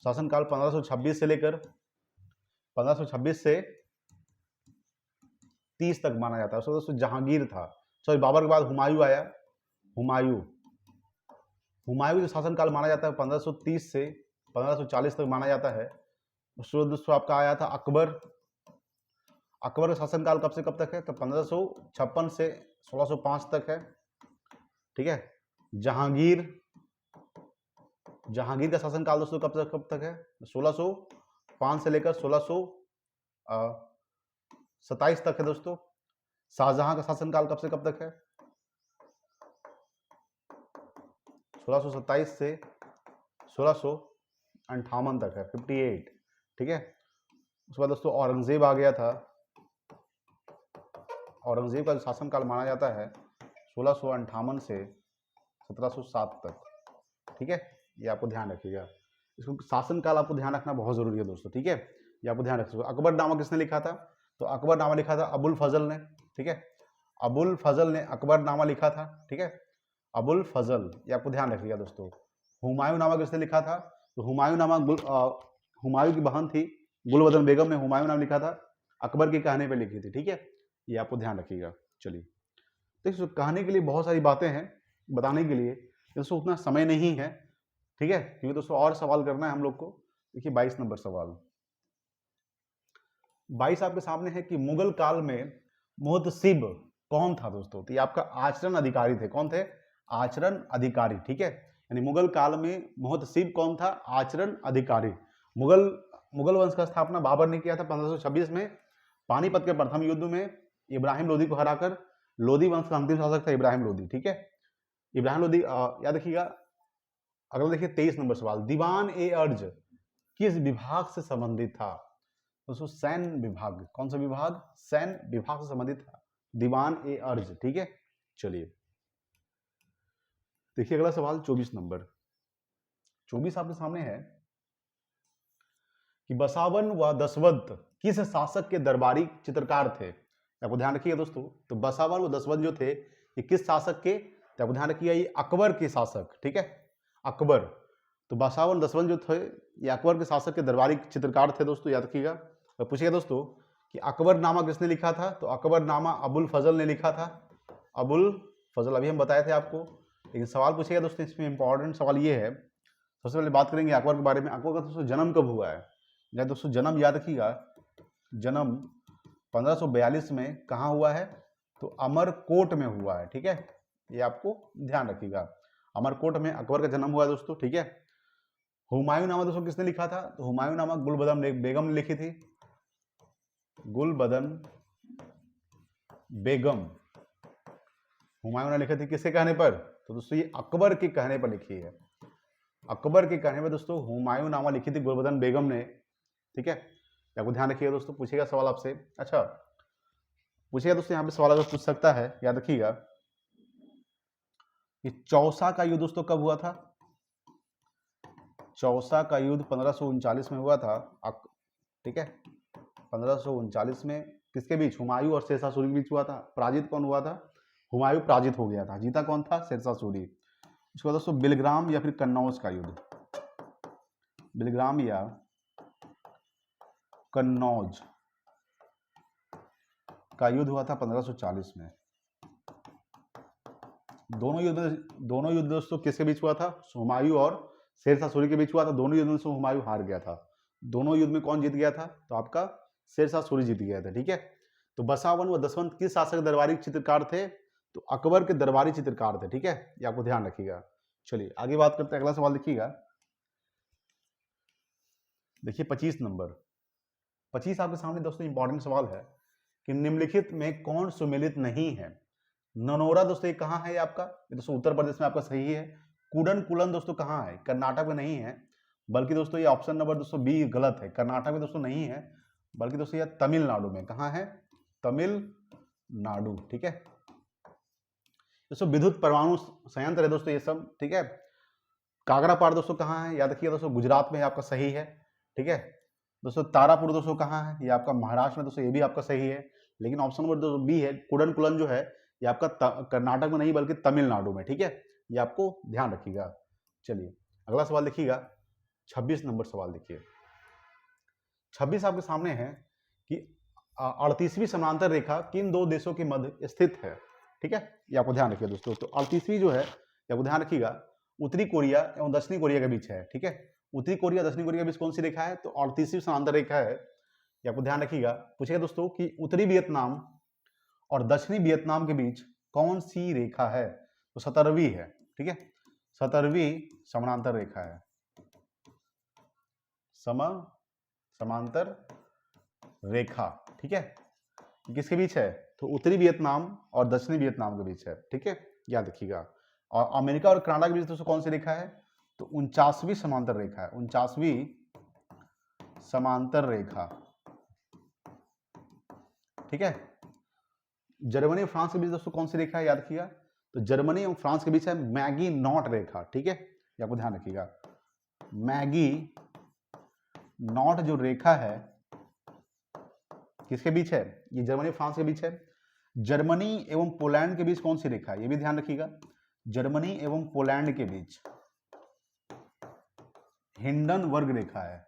शासनकाल 1526 से लेकर 1526 से 30 तक माना जाता है। उसमें दोस्तों जहांगीर था, सॉरी बाबर के बाद हुमायूं आया। हुमायूं जो शासनकाल माना जाता है 1530 से 1540 तक माना जाता है। उसमें दोस्तों आपका आया था अकबर। अकबर का शासनकाल कब से कब तक है, तो 1556 से 1605 तक है, ठीक है। जहांगीर का शासनकाल दोस्तों कब तक है, 1605 से लेकर 1627 तक है दोस्तों। शाहजहां का शासनकाल कब से कब तक है, 1627 से 1658 तक है, 58, ठीक है। उसके बाद दोस्तों औरंगजेब आ गया था। औरंगजेब का जो शासनकाल माना जाता है 1658 से 1707 तक, ठीक है। ये आपको ध्यान रखिएगा। इसको शासनकाल आपको ध्यान रखना बहुत जरूरी है दोस्तों, ठीक है। ये आपको ध्यान रखिएगा। अकबरनामा किसने लिखा था, तो अकबरनामा लिखा था अबुल फजल ने, ठीक है। अबुल फजल ने अकबरनामा लिखा था, ठीक है। अबुल फजल, ये आपको ध्यान रखिएगा दोस्तों। हुमायूं नामा किसने लिखा था, तो हुमायूं नामा हुमायूं की बहन थी गुलबदन बेगम ने हुमायूं नाम लिखा था, अकबर के कहने पे लिखी थी, ठीक है। ये आपको ध्यान रखिएगा। चलिए देखिए कहने के लिए बहुत सारी बातें हैं बताने के लिए, दोस्तों उतना समय नहीं है, ठीक है, क्योंकि दोस्तों और सवाल करना है हम लोग को। देखिए 22 नंबर सवाल, 22 आपके सामने है कि मुगल काल में मुहतसिब कौन था दोस्तों, तो ये आपका आचरण अधिकारी थे। कौन थे, आचरण अधिकारी, ठीक है। यानी मुगल काल में मुहतसिब कौन था, आचरण अधिकारी। मुगल वंश का स्थापना बाबर ने किया था 1526 में। पानीपत के प्रथम युद्ध में इब्राहिम लोदी को हराकर, लोदी वंश का अंतिम शासक था इब्राहिम लोदी, ठीक है। इब्राहिम लोदी याद रखिएगा। अगला देखिए 23 नंबर सवाल, दीवान ए अर्ज किस विभाग से संबंधित था, दोस्तों सैन्य विभाग। कौन सा विभाग, सैन्य विभाग से संबंधित था दीवान ए अर्ज, ठीक है। चलिए देखिए अगला सवाल 24 नंबर। 24 आपके सामने है कि बसावन व दशवंत किस शासक के दरबारी चित्रकार थे, आपको ध्यान रखिएगा दोस्तों। तो बसावन व दशवंत जो थे ये किस शासक के, तो आपको ध्यान रखिएगा ये अकबर के शासक, ठीक है, अकबर। तो बसावन दशवंत जो थे ये अकबर के शासक के दरबारी चित्रकार थे दोस्तों, याद रखिएगा। तो पूछिएगा दोस्तों कि अकबरनामा किसने लिखा था, तो अकबरनामा अबुल फजल ने लिखा था। अबुल फजल अभी हम बताए थे आपको, लेकिन सवाल पूछेगा दोस्तों इसमें इंपॉर्टेंट सवाल ये है। सबसे पहले बात करेंगे अकबर के बारे में। अकबर का दोस्तों जन्म कब हुआ है, या दोस्तों जन्म याद रखिएगा, जन्म 1542 में कहाँ हुआ है, तो अमरकोट में हुआ है, ठीक है। ये आपको ध्यान रखिएगा, अमरकोट में अकबर का जन्म हुआ है दोस्तों, ठीक है। हुमायूं नामा दोस्तों किसने लिखा था, तो हुमायूं नामा गुलबदन बेगम ने लिखी थी। गुलबदन बेगम हुमायूं ने लिखी थी, किसके कहने पर, तो दोस्तों ये अकबर के कहने पर लिखी है। अकबर के कहने पर दोस्तों हुमायूं नामा लिखी थी गुलबदन बेगम ने, ठीक है। आपको ध्यान रखिएगा दोस्तों। पूछेगा सवाल आपसे, अच्छा पूछेगा दोस्तों, यहाँ पे सवाल अगर पूछ सकता है, याद रखिएगा कि चौसा का युद्ध दोस्तों कब हुआ था, चौसा का युद्ध 1539 में हुआ था, ठीक है। 1539 में किसके बीच? हुमायूं और शेरशाह सूरी के बीच हुआ था। पराजित कौन हुआ था? हुमायूं पराजित हो गया था। जीता कौन था? शेरशाह सूरी। उसके बाद दोस्तों बिलग्राम या फिर कन्नौज का युद्ध, बिलग्राम या कन्नौज का युद्ध हुआ था 1540 में। दोनों युद्ध दोस्तों किसके बीच हुआ था? हुमायूं और शेरशाह सूरी के बीच हुआ था। दोनों युद्ध में से हुमायूं हार गया था। दोनों युद्ध में कौन जीत गया था? तो आपका शेरशाह सूरी जीत गया था। ठीक है। तो बसावन व दसवंत किस शासक दरबारी चित्रकार थे? तो अकबर के दरबारी चित्रकार थे। ठीक है, ये आपको ध्यान रखिएगा। चलिए आगे बात करते हैं। अगला सवाल देखिएगा, देखिए 25 नंबर। 25 आपके सामने दोस्तों इंपॉर्टेंट सवाल है कि निम्नलिखित में कौन सुमेलित नहीं है? ननौरा दोस्तों ये कहाँ है? आपका ये दोस्तों उत्तर प्रदेश में आपका सही है। कुडनकुलन दोस्तों कहाँ है? कर्नाटक में नहीं है, बल्कि दोस्तों ये ऑप्शन नंबर दोस्तों बी गलत है। कर्नाटक में दोस्तों नहीं है, बल्कि दोस्तों ये तमिलनाडु में। कहाँ है? तमिलनाडु। ठीक है दोस्तों। विद्युत परमाणु संयंत्र है दोस्तों ये सब। ठीक है। कागरापाड़ दोस्तों कहाँ है? याद रखिए दोस्तों गुजरात में, आपका सही है। ठीक है दोस्तों। तारापुर दोस्तों कहाँ है? ये आपका महाराष्ट्र में दोस्तों, ये भी आपका सही है। लेकिन ऑप्शन नंबर दोस्तों बी है, कुडनकुलन जो है ये आपका कर्नाटक में नहीं बल्कि तमिलनाडु में। ठीक है, ये आपको ध्यान रखिएगा। चलिए अगला सवाल देखिएगा, 26 नंबर सवाल देखिए। 26 आपके सामने है कि 38वीं समांतर रेखा किन दो देशों के मध्य स्थित है? ठीक है, ये आपको ध्यान रखिए दोस्तों। तो 38वीं जो है ये आपको ध्यान रखिएगा, उत्तरी कोरिया एवं दक्षिणी कोरिया के बीच है। ठीक है, उत्तरी कोरिया दक्षिणी कोरिया के बीच कौन सी रेखा है? तो 38वीं समांतर रेखा है, ये आपको ध्यान रखिएगा। पूछेगा दोस्तों कि उत्तरी वियतनाम और दक्षिणी वियतनाम के बीच कौन सी रेखा है? तो 17वीं है। ठीक है, 17वीं समांतर रेखा है, समांतर रेखा। ठीक है, किसके बीच है? तो उत्तरी वियतनाम और दक्षिणी वियतनाम के बीच है। ठीक है, याद रखिएगा। और अमेरिका और कनाडा के बीच दोस्तों कौन सी रेखा है? तो 49वीं समांतर रेखा है, 49वीं समांतर रेखा। ठीक है, जर्मनी और फ्रांस के बीच दोस्तों कौन सी रेखा है? याद रखिएगा। तो जर्मनी और फ्रांस के बीच है मैगी नॉट रेखा। ठीक है, ये आपको ध्यान रखिएगा। मैगी नॉट जो रेखा है किसके बीच है? ये जर्मनी और फ्रांस के बीच है। जर्मनी एवं पोलैंड के बीच कौन सी रेखा है? ये भी ध्यान रखिएगा। जर्मनी एवं पोलैंड के बीच हिंडनबर्ग रेखा है।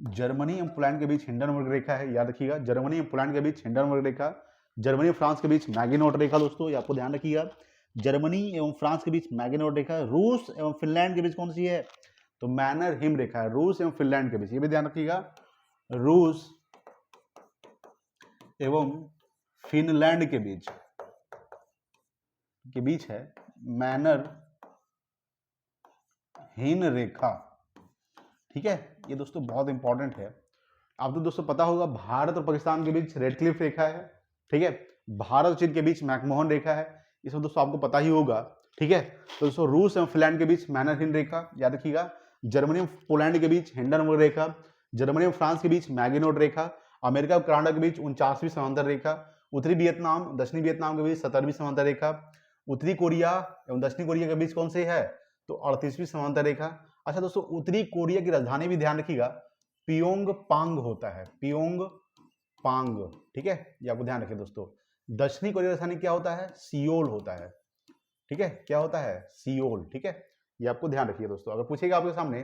जर्मनी एवं पोलैंड के बीच हिंडनबर्ग रेखा है, याद रखिएगा। जर्मनी एवं पोलैंड के बीच हिंडनबर्ग रेखा। जर्मनी और फ्रांस के बीच मैगिनोट रेखा दोस्तों, ये आपको ध्यान रखिएगा। जर्मनी एवं फ्रांस के बीच मैगिनोट रेखा। रूस एवं फिनलैंड के बीच कौन सी है? तो मैनर हिम रेखा है, रूस एवं फिनलैंड के बीच, ये भी ध्यान रखिएगा। रूस एवं फिनलैंड के बीच है मैनर हिम रेखा। ठीक है, ये दोस्तों बहुत इंपॉर्टेंट है। आपको दोस्तों पता होगा भारत और पाकिस्तान के बीच रेडक्लिफ रेखा है। ठीक है, भारत और चीन के बीच मैकमोहन रेखा है, इसमें दोस्तों आपको पता ही होगा। ठीक है, तो दोस्तों रूस एवं फिनलैंड के बीच मैनर हिम रेखा, याद रखिएगा। जर्मनी और पोलैंड के बीच हिंडनबर्ग रेखा। जर्मनी और फ्रांस के बीच मैगिनोट रेखा। अमेरिका और कनाडा के बीच 49वीं समांतर रेखा। उत्तरी वियतनाम दक्षिणी वियतनाम के बीच 17वीं समांतर रेखा। उत्तरी कोरिया एवं दक्षिणी कोरिया के बीच कौन सी है? तो 38वीं समांतर रेखा। अच्छा दोस्तों, उत्तरी कोरिया की राजधानी भी ध्यान रखिएगा, पियोंग पांग होता है, पियोंग पांग। ठीक है, ये आपको ध्यान रखिए दोस्तों। दक्षिणी कोरिया की राजधानी क्या होता है? सियोल होता है। ठीक है, क्या होता है? सियोल। ठीक है, ये आपको ध्यान रखिए दोस्तों। अगर पूछेगा आपके सामने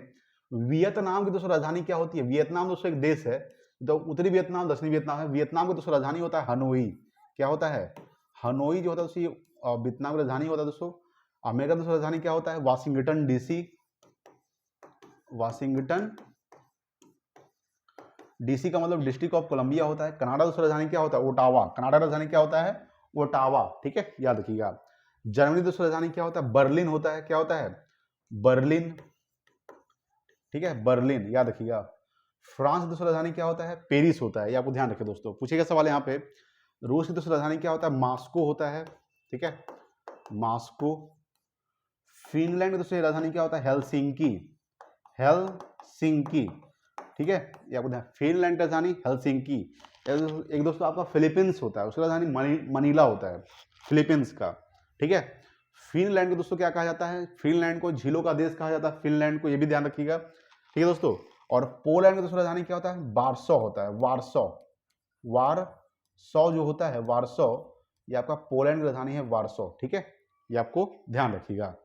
वियतनाम की दोस्तों राजधानी क्या होती है? वियतनाम दोस्तों एक देश है, तो उत्तरी वियतनाम दक्षिणी वियतनाम है। वियतनाम की दोस्तों राजधानी होता है हनोई। क्या होता है? हनोई जो होता है दोस्तों वियतनाम की राजधानी होता है दोस्तों। अमेरिका दोस्तों राजधानी क्या होता है? Washington DC. वाशिंगटन डीसी का मतलब डिस्ट्रिक्ट ऑफ कोलंबिया होता है। कनाडा दोस्तों राजधानी क्या होता है? ओटावा। कनाडा राजधानी क्या होता है? ओटावा। ठीक है, याद रखिएगा। जर्मनी दोस्तों राजधानी क्या होता है? बर्लिन होता है। क्या होता है? बर्लिन। ठीक है, बर्लिन, याद रखिएगा। फ्रांस की दोस्तों राजधानी क्या होता है? पेरिस होता है, ये आपको ध्यान रखिए दोस्तों। पूछेगा सवाल यहाँ पे, रूस की दोस्तों राजधानी क्या होता है? मॉस्को होता है। ठीक है, मॉस्को। फिनलैंड की दोस्तों राजधानी क्या होता है? हेलसिंकी। हेलसिंकी। ठीक है, ये आपको ध्यान। फिनलैंड की राजधानी हेलसिंकी। एक दोस्तों आपका फिलीपींस होता है, उसकी राजधानी मनीला होता है, फिलीपींस का। ठीक है, फिनलैंड को दोस्तों क्या कहा जाता है? फिनलैंड को झीलों का देश कहा जाता है, फिनलैंड को, ये भी ध्यान रखिएगा, ठीक है दोस्तों। और पोलैंड का दोस्तों राजधानी क्या होता है? वार्सो होता है, वार्सो। वार्सो जो होता है, वार्सो, ये आपका पोलैंड की राजधानी है, वार्सो, ठीक है, ये आपको ध्यान रखिएगा।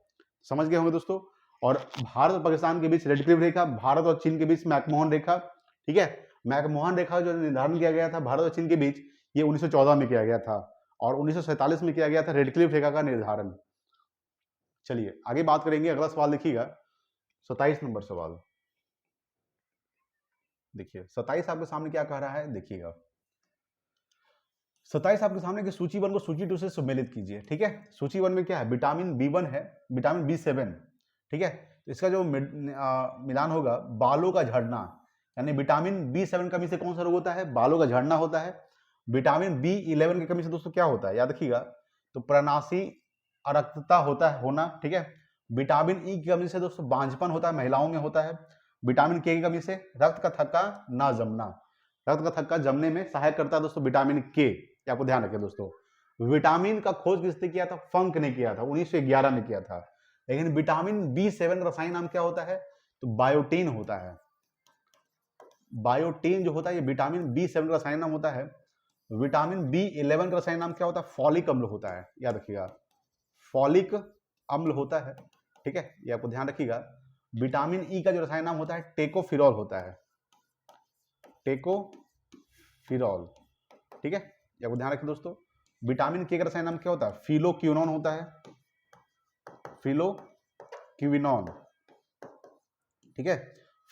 समझ गए होंगे दोस्तों। और भारत और पाकिस्तान के बीच रेड क्लिफ रेखा, भारत और चीन के बीच मैकमोहन रेखा, ठीक है, मैकमोहन रेखा जो निर्धारण किया गया था भारत और चीन के बीच, ये 1914 में किया गया था, और 1947 में किया गया था रेड क्लिफ रेखा का निर्धारण। चलिए आगे बात करेंगे, अगला सवाल देखिएगा, 27 नंबर सवाल। देखिए 27 आपके सामने क्या कह रहा है, देखिएगा 27 आपके सामने की सूची 1 को सूची 2 से सम्मिलित कीजिए, ठीक है। सूची 1 में क्या है? विटामिन B1 है, विटामिन B7, ठीक है, तो इसका जो मिलान होगा बालों का झड़ना, यानी विटामिन B7 कमी से कौन सा रोग होता है? बालों का झड़ना होता है। विटामिन B11 की कमी से दोस्तों क्या होता है, याद रखिएगा, तो प्रनासी अरक्तता होता है, होना, ठीक है। विटामिन E की कमी से दोस्तों बांझपन होता है, महिलाओं में होता है। विटामिन K की कमी से रक्त का थक्का ना जमना, रक्त का थक्का जमने में सहायक करता है दोस्तों विटामिन K, आपको ध्यान रखें दोस्तों। विटामिन का खोज किसने किया था? फंक ने किया था, 1911 में किया था। लेकिन विटामिन B7 का रसायन नाम क्या होता है? तो बायोटीन होता है। बायोटीन जो होता है ये विटामिन B7 का रसायन नाम होता है। विटामिन B11 का रसायन नाम क्या होता है? फॉलिक अम्ल होता है, याद रखिएगा, फॉलिक अम्ल होता है, ठीक है, ये आपको ध्यान रखिएगा। विटामिन ई का जो रसायन नाम होता है टेकोफिरॉल होता है, टेकोफिरॉल, ठीक है, ये आपको ध्यान रखिए दोस्तों। विटामिन के का रसायन नाम क्या होता है? फिलोक्विनोन होता है, फिलोक्विनोन, ठीक है,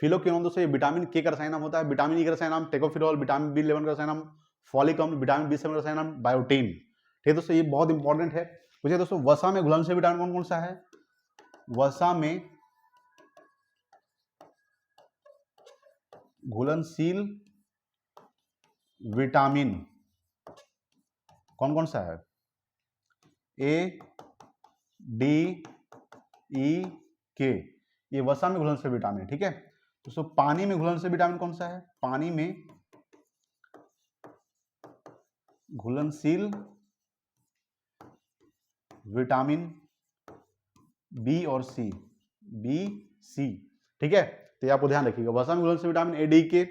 फिलोक्विनोन दोस्तों ये विटामिन के का रसायन नाम होता है। विटामिन ई का रसायन नाम टेकोफिरॉल, विटामिन B11 का रसायन नाम फॉलिक अम्ल, विटामिन B7 का रसायन नाम बायोटीन, ठीक है दोस्तों, ये बहुत इंपॉर्टेंट है। पूछिए दोस्तों वसा में घुलनशील विटामिन कौन कौन सा है? वसा में घुलनशील विटामिन कौन कौन सा है? A, D, E, K, ये वसा में घुलनशील विटामिन, ठीक है दोस्तों। पानी में घुलनशील विटामिन कौन सा है? पानी में घुलनशील विटामिन बी और सी, बी सी, ठीक है, तो आपको ध्यान रखिएगा। वसा में घुलनशील विटामिन A, D, K,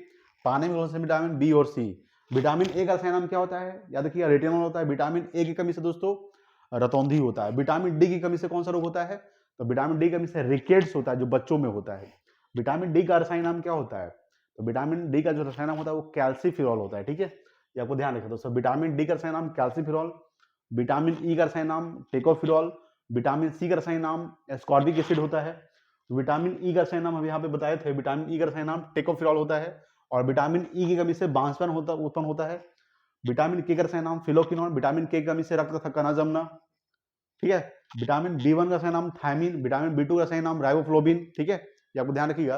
पानी में घुलनशील विटामिन बी और सी। विटामिन ए का रसायन नाम क्या होता है? याद रखिएगा रेटिनॉल होता है। विटामिन ए की कमी से दोस्तों रतौंधी होता है। विटामिन डी की कमी से कौन सा रोग होता है? तो विटामिन डी की कमी से रिकेट्स होता है, जो बच्चों में होता है। विटामिन डी का रसायन नाम क्या होता है? तो विटामिन डी का जो रसायन नाम होता है वो कैल्सीफिरॉल होता है, ठीक है, ये आपको ध्यान रखिए दोस्तों। विटामिन डी का रसायन नाम कैल्सीफिरॉल, विटामिन ई का रसायन नाम टेकोफिरॉल, विटामिन सी का रसायन नाम एस्कॉर्बिक एसिड होता है। विटामिन ई का रसायन नाम हम यहाँ पे बताए थे, विटामिन ई का रसायन नाम टेकोफिरॉल होता है। और विटामिन ई की कमी से बांझपन उत्पन्न होता है। विटामिन के का रसायन नाम फिलोक्विनोन, विटामिन के की कमी से रक्त का थक्का न जमना, ठीक है। विटामिन B1 का रसायन नाम थायमिन, विटामिन B2 का रसायन नाम राइबोफ्लोबिन, ठीक है, ये आपको ध्यान रखिएगा।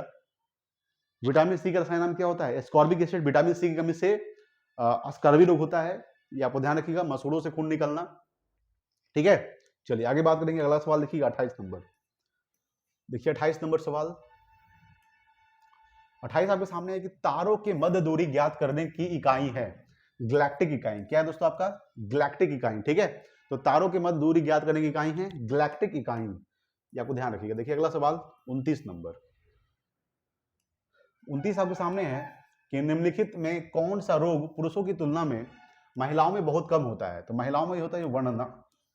विटामिन सी का रसायन नाम क्या होता है? Ascorbic acid. विटामिन सी की कमी से स्कर्वी रोग होता है, ये आपको ध्यान रखिएगा, मसूड़ों से खून निकलना, ठीक है। चलिए आगे बात करेंगे, अगला सवाल देखिएगा 28 नंबर। देखिए 28 नंबर सवाल, 28 आपके सामने है कि तारों के मध्य दूरी ज्ञात करने की इकाई है गैलेक्टिक इकाई। क्या है दोस्तों? आपका गैलेक्टिक इकाई, ठीक है। तो तारों के मध्य दूरी ज्ञात करने की इकाई है गैलेक्टिक इकाई, ये आपको ध्यान रखिएगा। देखिए अगला सवाल 29 नंबर। 29 आपके सामने है कि निम्नलिखित में कौन सा रोग पुरुषों की तुलना में महिलाओं में बहुत कम होता है? तो महिलाओं में होता है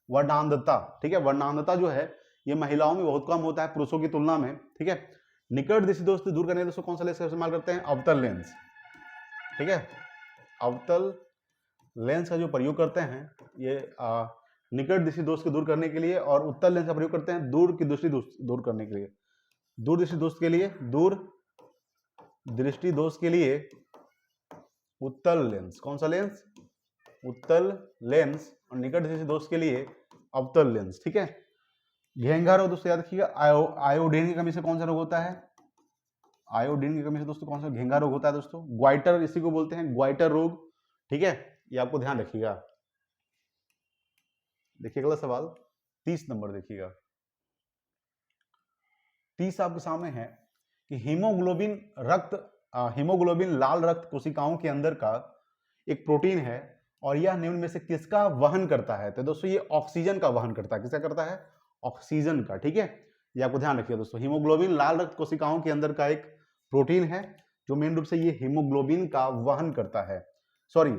वर्णांधता, ठीक है, वर्णांधता जो है ये महिलाओं में बहुत कम होता है पुरुषों की तुलना में, ठीक है। निकट दृष्टि दोष दूर करने दोस्तों कौन सा लेंस का इस्तेमाल करते हैं? अवतल लेंस, ठीक है, अवतल लेंस का जो प्रयोग करते हैं ये निकट दृष्टि दोष को दूर करने के लिए, और उत्तल लेंस का प्रयोग करते हैं दूर की दृष्टि दूर करने के लिए। दूर दृष्टि दोष के लिए, दूर दृष्टि दोष के लिए उत्तल लेंस, कौन सा लेंस? उत्तल लेंस। और निकट दृष्टि दोष के लिए अवतल लेंस, ठीक है। घेंघा रोग दोस्तों याद रखिएगा, आयोडीन की कमी से कौन सा रोग होता है? आयोडीन की कमी से दोस्तों कौन सा घेंघा रोग होता है दोस्तों? ग्वाइटर, इसी को बोलते हैं ग्वाइटर रोग, ठीक है, ये आपको ध्यान रखिएगा। देखिए अगला सवाल 30 नंबर देखिएगा। 30 आपके सामने है कि हीमोग्लोबिन लाल रक्त कोशिकाओं के अंदर का एक प्रोटीन है और यह निम्न में से किसका वहन करता है? तो दोस्तों ये ऑक्सीजन का वहन करता है। किसका करता है? ऑक्सीजन का, ठीक है, ये आपको ध्यान रखिए दोस्तों। हीमोग्लोबिन लाल रक्त कोशिकाओं के अंदर का एक प्रोटीन है जो मेन रूप से ये हीमोग्लोबिन का वहन करता है, सॉरी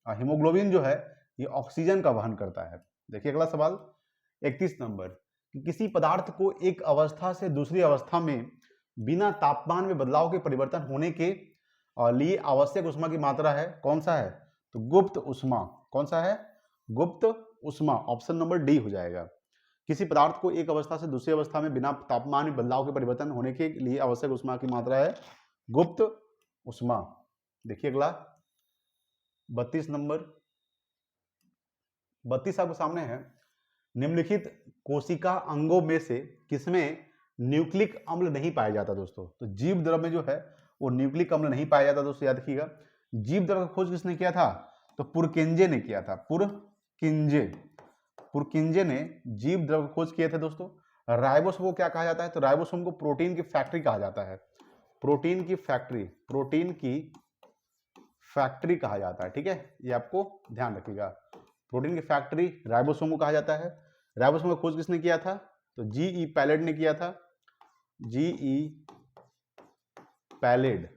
हीमोग्लोबिन जो है ये ऑक्सीजन का वहन करता है। देखिए अगला सवाल 31 नंबर, कि किसी पदार्थ को एक अवस्था से दूसरी अवस्था में बिना तापमान में बदलाव के परिवर्तन होने के लिए आवश्यक उष्मा की मात्रा है, कौन सा है? तो गुप्त उष्मा। कौन सा है? गुप्त उष्मा। ऑप्शन नंबर डी हो जाएगा। किसी पदार्थ को एक अवस्था से दूसरी अवस्था में बिना तापमान में बदलाव के परिवर्तन होने के लिए आवश्यक उष्मा की मात्रा है गुप्त उष्मा। देखिए अगला 32 नंबर, 32 आपके सामने है, निम्नलिखित कोशिका अंगों में से किसमें न्यूक्लिक अम्ल नहीं पाया जाता दोस्तों? तो जीव द्रव में जो है वो न्यूक्लिक अम्ल नहीं पाया जाता दोस्तों, याद रखिएगा। जीव द्रव का खोज किसने किया था? तो पुरकिंजे ने किया था। पुरकिंजे ने जीव द्रव का खोज किए थे दोस्तों। राइबोसोम को क्या कहा जाता है? तो राइबोसोम को प्रोटीन की फैक्ट्री कहा जाता है। प्रोटीन की फैक्ट्री कहा जाता है, ठीक है, ये आपको ध्यान रखिएगा। प्रोटीन की फैक्ट्री राइबोसोम को कहा जाता है। राइबोसोम का खोज किसने किया था? तो जीई पैलेड ने किया था। जीई पैलेड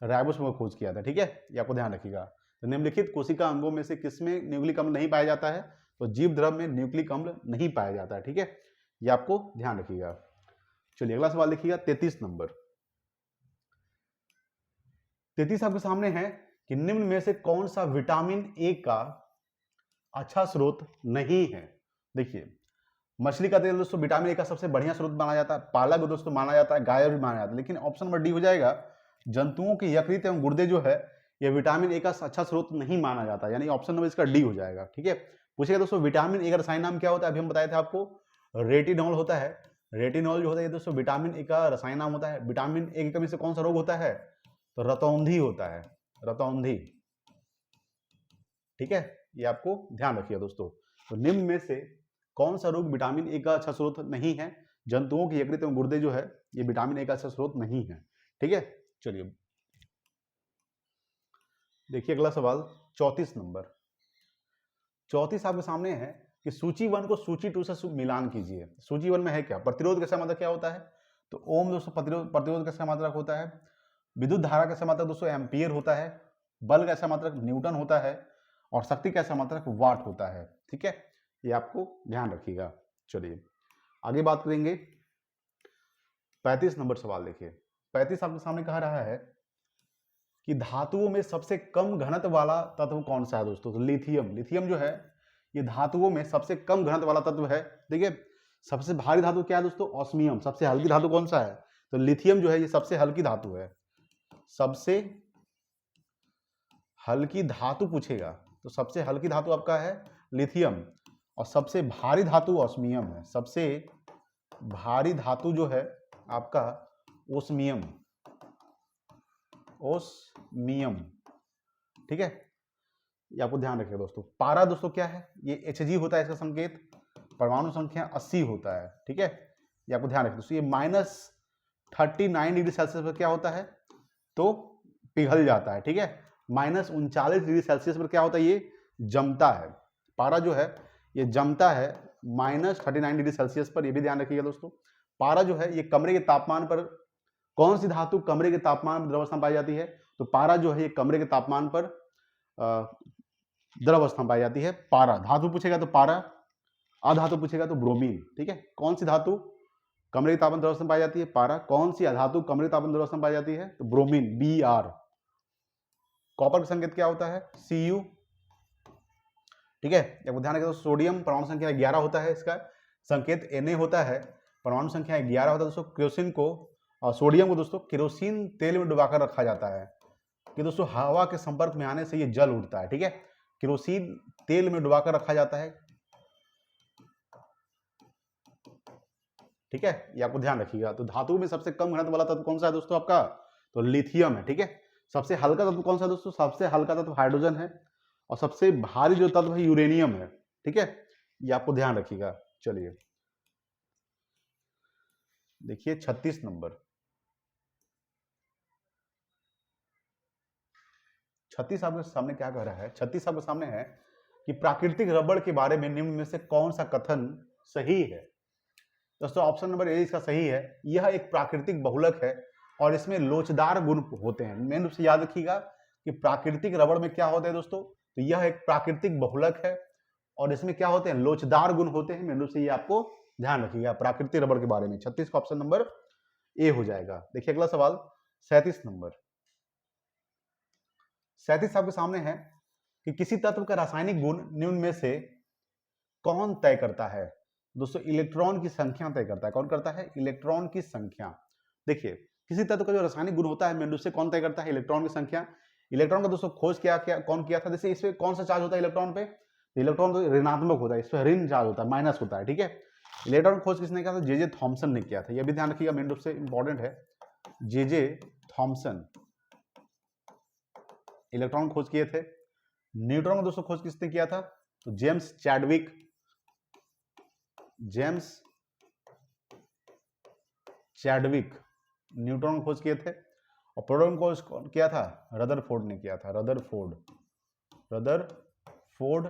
राइबोसोम का खोज किया था, ठीक है, ये आपको ध्यान रखिएगा। तो निम्नलिखित कोशिका अंगों में से किसमें न्यूक्लिक अम्ल नहीं पाया जाता है? तो जीव द्रव में न्यूक्लिक अम्ल नहीं पाया जाता है, ठीक है, ये आपको ध्यान रखिएगा। चलिए अगला सवाल देखिएगा 33 नंबर। 33 आपके सामने है कि निम्न में से कौन सा विटामिन ए का अच्छा स्रोत नहीं है? देखिए मछली का तेल दोस्तों विटामिन ए का सबसे बढ़िया स्रोत माना जाता है, पालक दोस्तों माना जाता है, गाजर भी माना जाता है, लेकिन ऑप्शन नंबर डी हो जाएगा। जंतुओं के यकृत एवं गुर्दे जो है ये विटामिन ए का अच्छा स्रोत नहीं माना जाता, यानी ऑप्शन नंबर इसका डी हो जाएगा, ठीक है। पूछेगा दोस्तों विटामिन ए का रसायन नाम क्या होता है? अभी हम बताए थे आपको, रेटिनॉल होता है। रेटिनॉल जो होता है दोस्तों विटामिन ए का रसायन नाम होता है। विटामिन ए की कमी से कौन सा रोग होता है? तो रतौंधी होता है, रतौंधी, ठीक है, ये आपको ध्यान रखिए दोस्तों। तो निम्न में से कौन सा रोग विटामिन ए का अच्छा स्रोत नहीं है? जंतुओं के यकृत एवं गुर्दे जो है ये विटामिन ए का अच्छा स्रोत नहीं है, ठीक है। चलिए देखिए अगला सवाल 34 नंबर। 34 आपके सामने है कि सूची 1 को सूची 2 से मिलान कीजिए। सूची 1 में है क्या? प्रतिरोध कैसा मात्रक क्या होता है? तो ओम दोस्तों प्रतिरोध कैसा मात्रक होता है। विद्युत धारा कैसा मात्रक दोस्तों एम्पियर होता है। बल कैसा मात्रक न्यूटन होता है। और शक्ति कैसा मात्रक वाट होता है, ठीक है, ये आपको ध्यान रखिएगा। चलिए आगे बात करेंगे 35 नंबर सवाल। देखिए 35 आपके सामने कहा रहा है कि धातुओं में सबसे कम घनत्व वाला तत्व कौन सा है दोस्तों? तो लिथियम। लिथियम जो है ये धातुओं में सबसे कम घनत्व वाला तत्व है। देखिए सबसे भारी धातु क्या है दोस्तों? ऑस्मियम। सबसे हल्की धातु कौन सा है? तो लिथियम जो है ये सबसे हल्की धातु है। सबसे हल्की धातु पूछेगा तो सबसे हल्की धातु आपका है लिथियम, और सबसे भारी धातु ऑस्मियम है। सबसे भारी धातु जो है आपका ओस्मियम, ओस्मियम, ठीक है, ये आपको ध्यान रखिएगा दोस्तों। पारा दोस्तों क्या है? ये Hg होता है, इसका संकेत परमाणु संख्या 80 होता है, ठीक है, ये आपको ध्यान रखिए दोस्तों। ये -39 डिग्री सेल्सियस पर क्या होता है? तो पिघल जाता है, ठीक है। -39 डिग्री सेल्सियस पर क्या होता है? ये जमता है। पारा जो है ये जमता है -39 डिग्री सेल्सियस पर, ये भी ध्यान रखिएगा दोस्तों। पारा जो है ये कमरे के तापमान पर, कौन सी धातु कमरे के तापमान पर द्रव अवस्था में पाई जाती है? तो पारा जो है ये कमरे के तापमान पर द्रव अवस्था में पाई जाती है। पारा धातु पूछेगा तो पारा, अधातु पूछेगा तो ब्रोमीन, ठीक है। कौन सी धातु कमरे के तापमान द्रव अवस्था में पाई जाती है? पारा। कौन सी अधातु कमरे के तापमान द्रव अवस्था में पाई जाती है? तो ब्रोमीन, Br। कॉपर का संकेत क्या होता है? Cu, ठीक है, आपको ध्यान रखिए। सोडियम परमाणु संख्या 11 होता है, इसका संकेत Na होता है, परमाणु संख्या 11 होता है दोस्तों। केरोसिन को और सोडियम को दोस्तों केरोसिन तेल में डुबाकर रखा जाता है कि दोस्तों हवा के संपर्क में आने से ये जल उठता है, ठीक है। केरोसिन तेल में डुबाकर रखा जाता है, ठीक है, ये आपको ध्यान रखिएगा। तो धातु में सबसे कम घनत्व वाला तत्व कौन सा है दोस्तों आपका? तो लिथियम है, ठीक है। सबसे हल्का तत्व कौन सा है दोस्तों? सबसे हल्का तत्व हाइड्रोजन है, और सबसे भारी जो तत्व है यूरेनियम है, ठीक है, ये आपको ध्यान रखिएगा। चलिए देखिए 36 नंबर। 36 आपके सामने क्या कह रहा है? 36 आपके सामने है कि प्राकृतिक रबड़ के बारे में निम्न में से कौन सा कथन सही है दोस्तों, ऑप्शन नंबर ए इसका सही है। यह एक प्राकृतिक बहुलक है और इसमें लोचदार गुण होते हैं। मेन रूप से याद रखिएगा कि प्राकृतिक रबड़ में क्या होता है दोस्तों, तो यह एक प्राकृतिक बहुलक है और इसमें क्या होते हैं, लोचदार गुण होते हैं। मेन रूप से ये आपको ध्यान रखिएगा प्राकृतिक रबड़ के बारे में। 36 का ऑप्शन नंबर ए हो जाएगा। देखिए अगला सवाल 37 नंबर। 37 आपके सामने है कि किसी तत्व का रासायनिक गुण निम्न में से कौन तय करता है। दोस्तों इलेक्ट्रॉन की संख्या तय करता है। कौन करता है, इलेक्ट्रॉन की संख्या। देखिए किसी तत्व का जो रासायनिक गुण होता है मेन रूप से कौन तय करता है, इलेक्ट्रॉन की संख्या। इलेक्ट्रॉन का दोस्तों खोज कौन किया था, जैसे इसमें कौन सा चार्ज होता है इलेक्ट्रॉन पे, इलेक्ट्रॉन तो ऋणात्मक होता है, इस पर ऋण चार्ज होता है, माइनस होता है, ठीक है। इलेक्ट्रॉन खोज किसने किया था, जे थॉमसन ने किया था। यह भी ध्यान रखिएगा, मेन रूप से इंपॉर्टेंट है। जे थॉमसन इलेक्ट्रॉन खोज किए थे। न्यूट्रॉन का दोस्तों खोज किसने किया था, तो जेम्स चैडविक न्यूट्रॉन खोज किए थे। और प्रोटॉन खोज कौन किया था, रदरफोर्ड ने किया था। रदरफोर्ड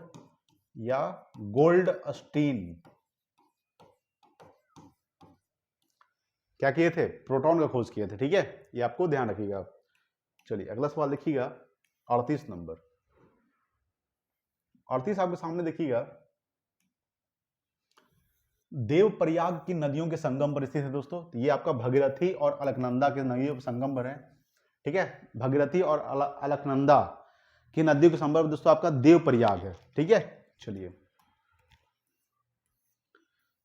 या गोल्डस्टीन क्या किए थे, प्रोटॉन का खोज किए थे, ठीक है। ये आपको ध्यान रखिएगा। चलिए अगला सवाल देखिएगा 38 नंबर। 38 आपके सामने देखिएगा, देवप्रयाग की नदियों के संगम पर स्थित है दोस्तों। तो ये आपका भगीरथी और अलकनंदा के नदियों के संगम पर है, ठीक है। भगीरथी और अलकनंदा की नदियों के संगम पर दोस्तों आपका देवप्रयाग है, ठीक है। चलिए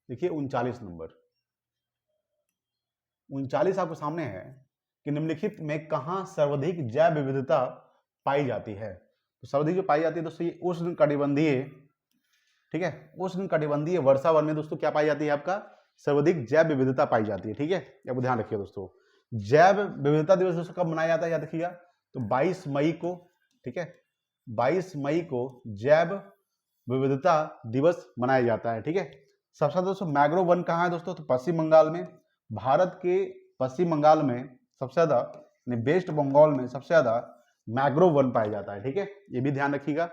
देखिए 39 नंबर। 39 आपके सामने है कि निम्नलिखित में कहां सर्वाधिक जैव विविधता पाई जाती है। तो सर्वाधिक जो पाई जाती है दोस्तों ये उष्णकटिबंधीय, ठीक है, उष्णकटिबंधीय वर्षा वन में दोस्तों क्या पाई जाती है, आपका सर्वाधिक जैव विविधता पाई जाती है, ठीक है। आपको ध्यान रखिए दोस्तों। जैव विविधता दिवस दोस्तों कब मनाया जाता है, याद रखिएगा, तो 22 मई को, ठीक है। 22 मई को जैव विविधता दिवस मनाया जाता है, ठीक है। सबसे ज्यादा दोस्तों मैंग्रोव वन कहाँ है दोस्तों, तो पश्चिम बंगाल में। भारत के पश्चिम बंगाल में सबसे ज्यादा, वेस्ट बंगाल में सबसे ज्यादा मैंग्रोव वन पाया जाता है, ठीक है। ये भी ध्यान रखिएगा।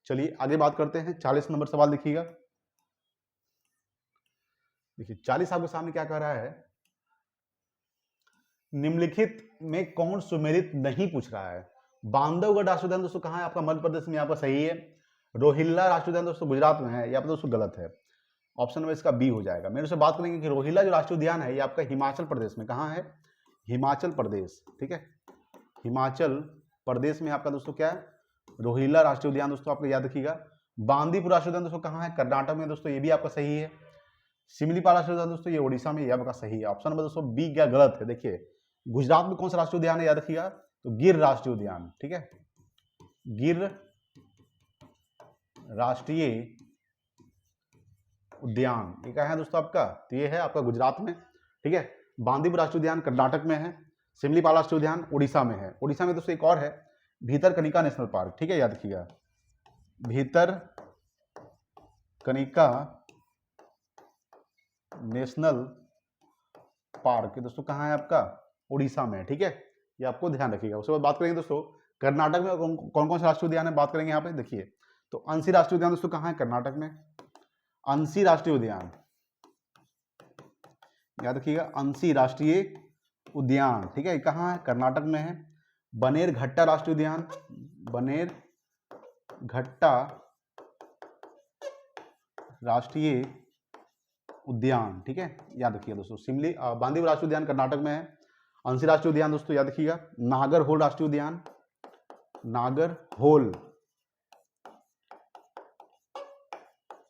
चलिए आगे बात करते हैं। 40 नंबर सवाल देखिएगा। देखिए 40 आपके सामने क्या कह रहा है, निम्नलिखित में कौन सुमेलित नहीं पूछ रहा है। बांधवगढ़ राष्ट्रीय उद्यान दोस्तों कहाँ है, आपका मध्य प्रदेश में, आपका सही है। रोहिल्ला राष्ट्रीय उद्यान दोस्तों गुजरात में है, यहाँ पर दोस्तों गलत है। ऑप्शन नंबर इसका बी हो जाएगा। मेरे से बात करेंगे कि रोहिल्ला जो राष्ट्रीय उद्यान है ये आपका हिमाचल प्रदेश में कहाँ है, हिमाचल प्रदेश, ठीक है। हिमाचल प्रदेश में आपका दोस्तों क्या है, रोहिल्ला राष्ट्रीय उद्यान दोस्तों आपको याद रखिएगा। बांदीपुर राष्ट्रीय उद्यान दोस्तों कहाँ है, कर्नाटक में दोस्तों, ये भी आपका सही है। सिमलीपाल राष्ट्रीय उद्यान दोस्तों ये ओडिशा में, ये आपका सही है। ऑप्शन नंबर दोस्तों बी क्या गलत है। देखिए गुजरात में कौन सा राष्ट्रीय उद्यान है, याद रखिएगा, तो गिर राष्ट्रीय उद्यान, ठीक है। गिर राष्ट्रीय उद्यान ये कहाँ है दोस्तों आपका, तो ये है आपका गुजरात में, ठीक है। बांदीपुर राष्ट्रीय उद्यान कर्नाटक में है। सिमलीपाल राष्ट्रीय उद्यान उड़ीसा में है। उड़ीसा में दोस्तों एक और है भीतरकनिका नेशनल पार्क, ठीक है, याद रखिएगा। भीतरकनिका नेशनल पार्क दोस्तों कहाँ है आपका, उड़ीसा में, ठीक है। ये आपको ध्यान रखिएगा। उसके बाद बात करेंगे दोस्तों कर्नाटक में कौन कौन से राष्ट्रीय उद्यान है, बात करेंगे यहाँ पे। देखिए तो अंशी राष्ट्रीय उद्यान दोस्तों कहाँ है, कर्नाटक में। अंशी राष्ट्रीय उद्यान याद रखिएगा, अंशी राष्ट्रीय उद्यान, ठीक है, कहाँ है, कर्नाटक में है। बनेरघट्टा राष्ट्रीय उद्यान, बनेरघट्टा राष्ट्रीय उद्यान, ठीक है, याद रखिएगा दोस्तों। बांदीपुर राष्ट्रीय उद्यान कर्नाटक में है। अंशी राष्ट्रीय उद्यान दोस्तों याद रखिएगा। नागरहोल राष्ट्रीय उद्यान, नागरहोल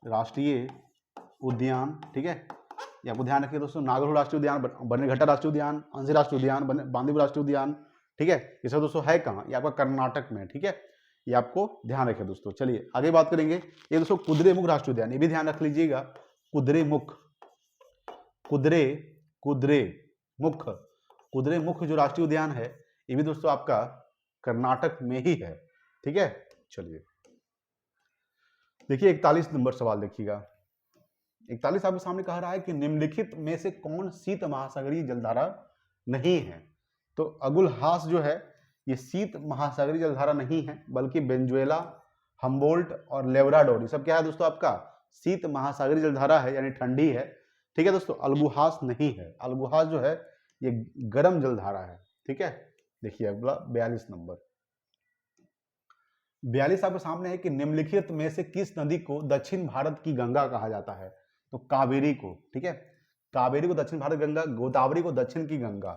राष्ट्रीय उद्यान, ठीक है, ये आपको ध्यान रखिए दोस्तों। नागरहोल राष्ट्रीय उद्यान, बनेरघट्टा राष्ट्रीय उद्यान, अंशी राष्ट्रीय उद्यान, बांदीपुर राष्ट्रीय उद्यान, ठीक है। ये सब दोस्तों है कहाँ, ये आपका कर्नाटक में, ठीक है, ये आपको ध्यान रखिए दोस्तों। चलिए आगे बात करेंगे। ये दोस्तों कुद्रेमुख राष्ट्रीय उद्यान, ये भी ध्यान रख लीजिएगा। कुद्रेमुख जो राष्ट्रीय उद्यान है ये भी दोस्तों आपका कर्नाटक में ही है, ठीक है। चलिए देखिए 41 नंबर सवाल देखिएगा। 41 आपके सामने कह रहा है कि निम्नलिखित में से कौन शीत महासागरीय जलधारा नहीं है। तो अगुलहास जो है ये शीत महासागरीय जलधारा नहीं है, बल्कि वेनेजुएला, हम्बोल्ट और लेब्राडोर ये सब क्या है दोस्तों आपका शीत महासागरीय जलधारा है यानी ठंडी है, ठीक है दोस्तों। अल्बुहास नहीं है, अल्बुहास जो है ये गर्म जलधारा है, ठीक है। देखिए अगला 42 नंबर, 42 आपके सामने है कि निम्नलिखित में से किस नदी को दक्षिण भारत की गंगा कहा जाता है? तो कावेरी को, ठीक है, कावेरी को दक्षिण भारत गंगा, गोदावरी को दक्षिण की गंगा,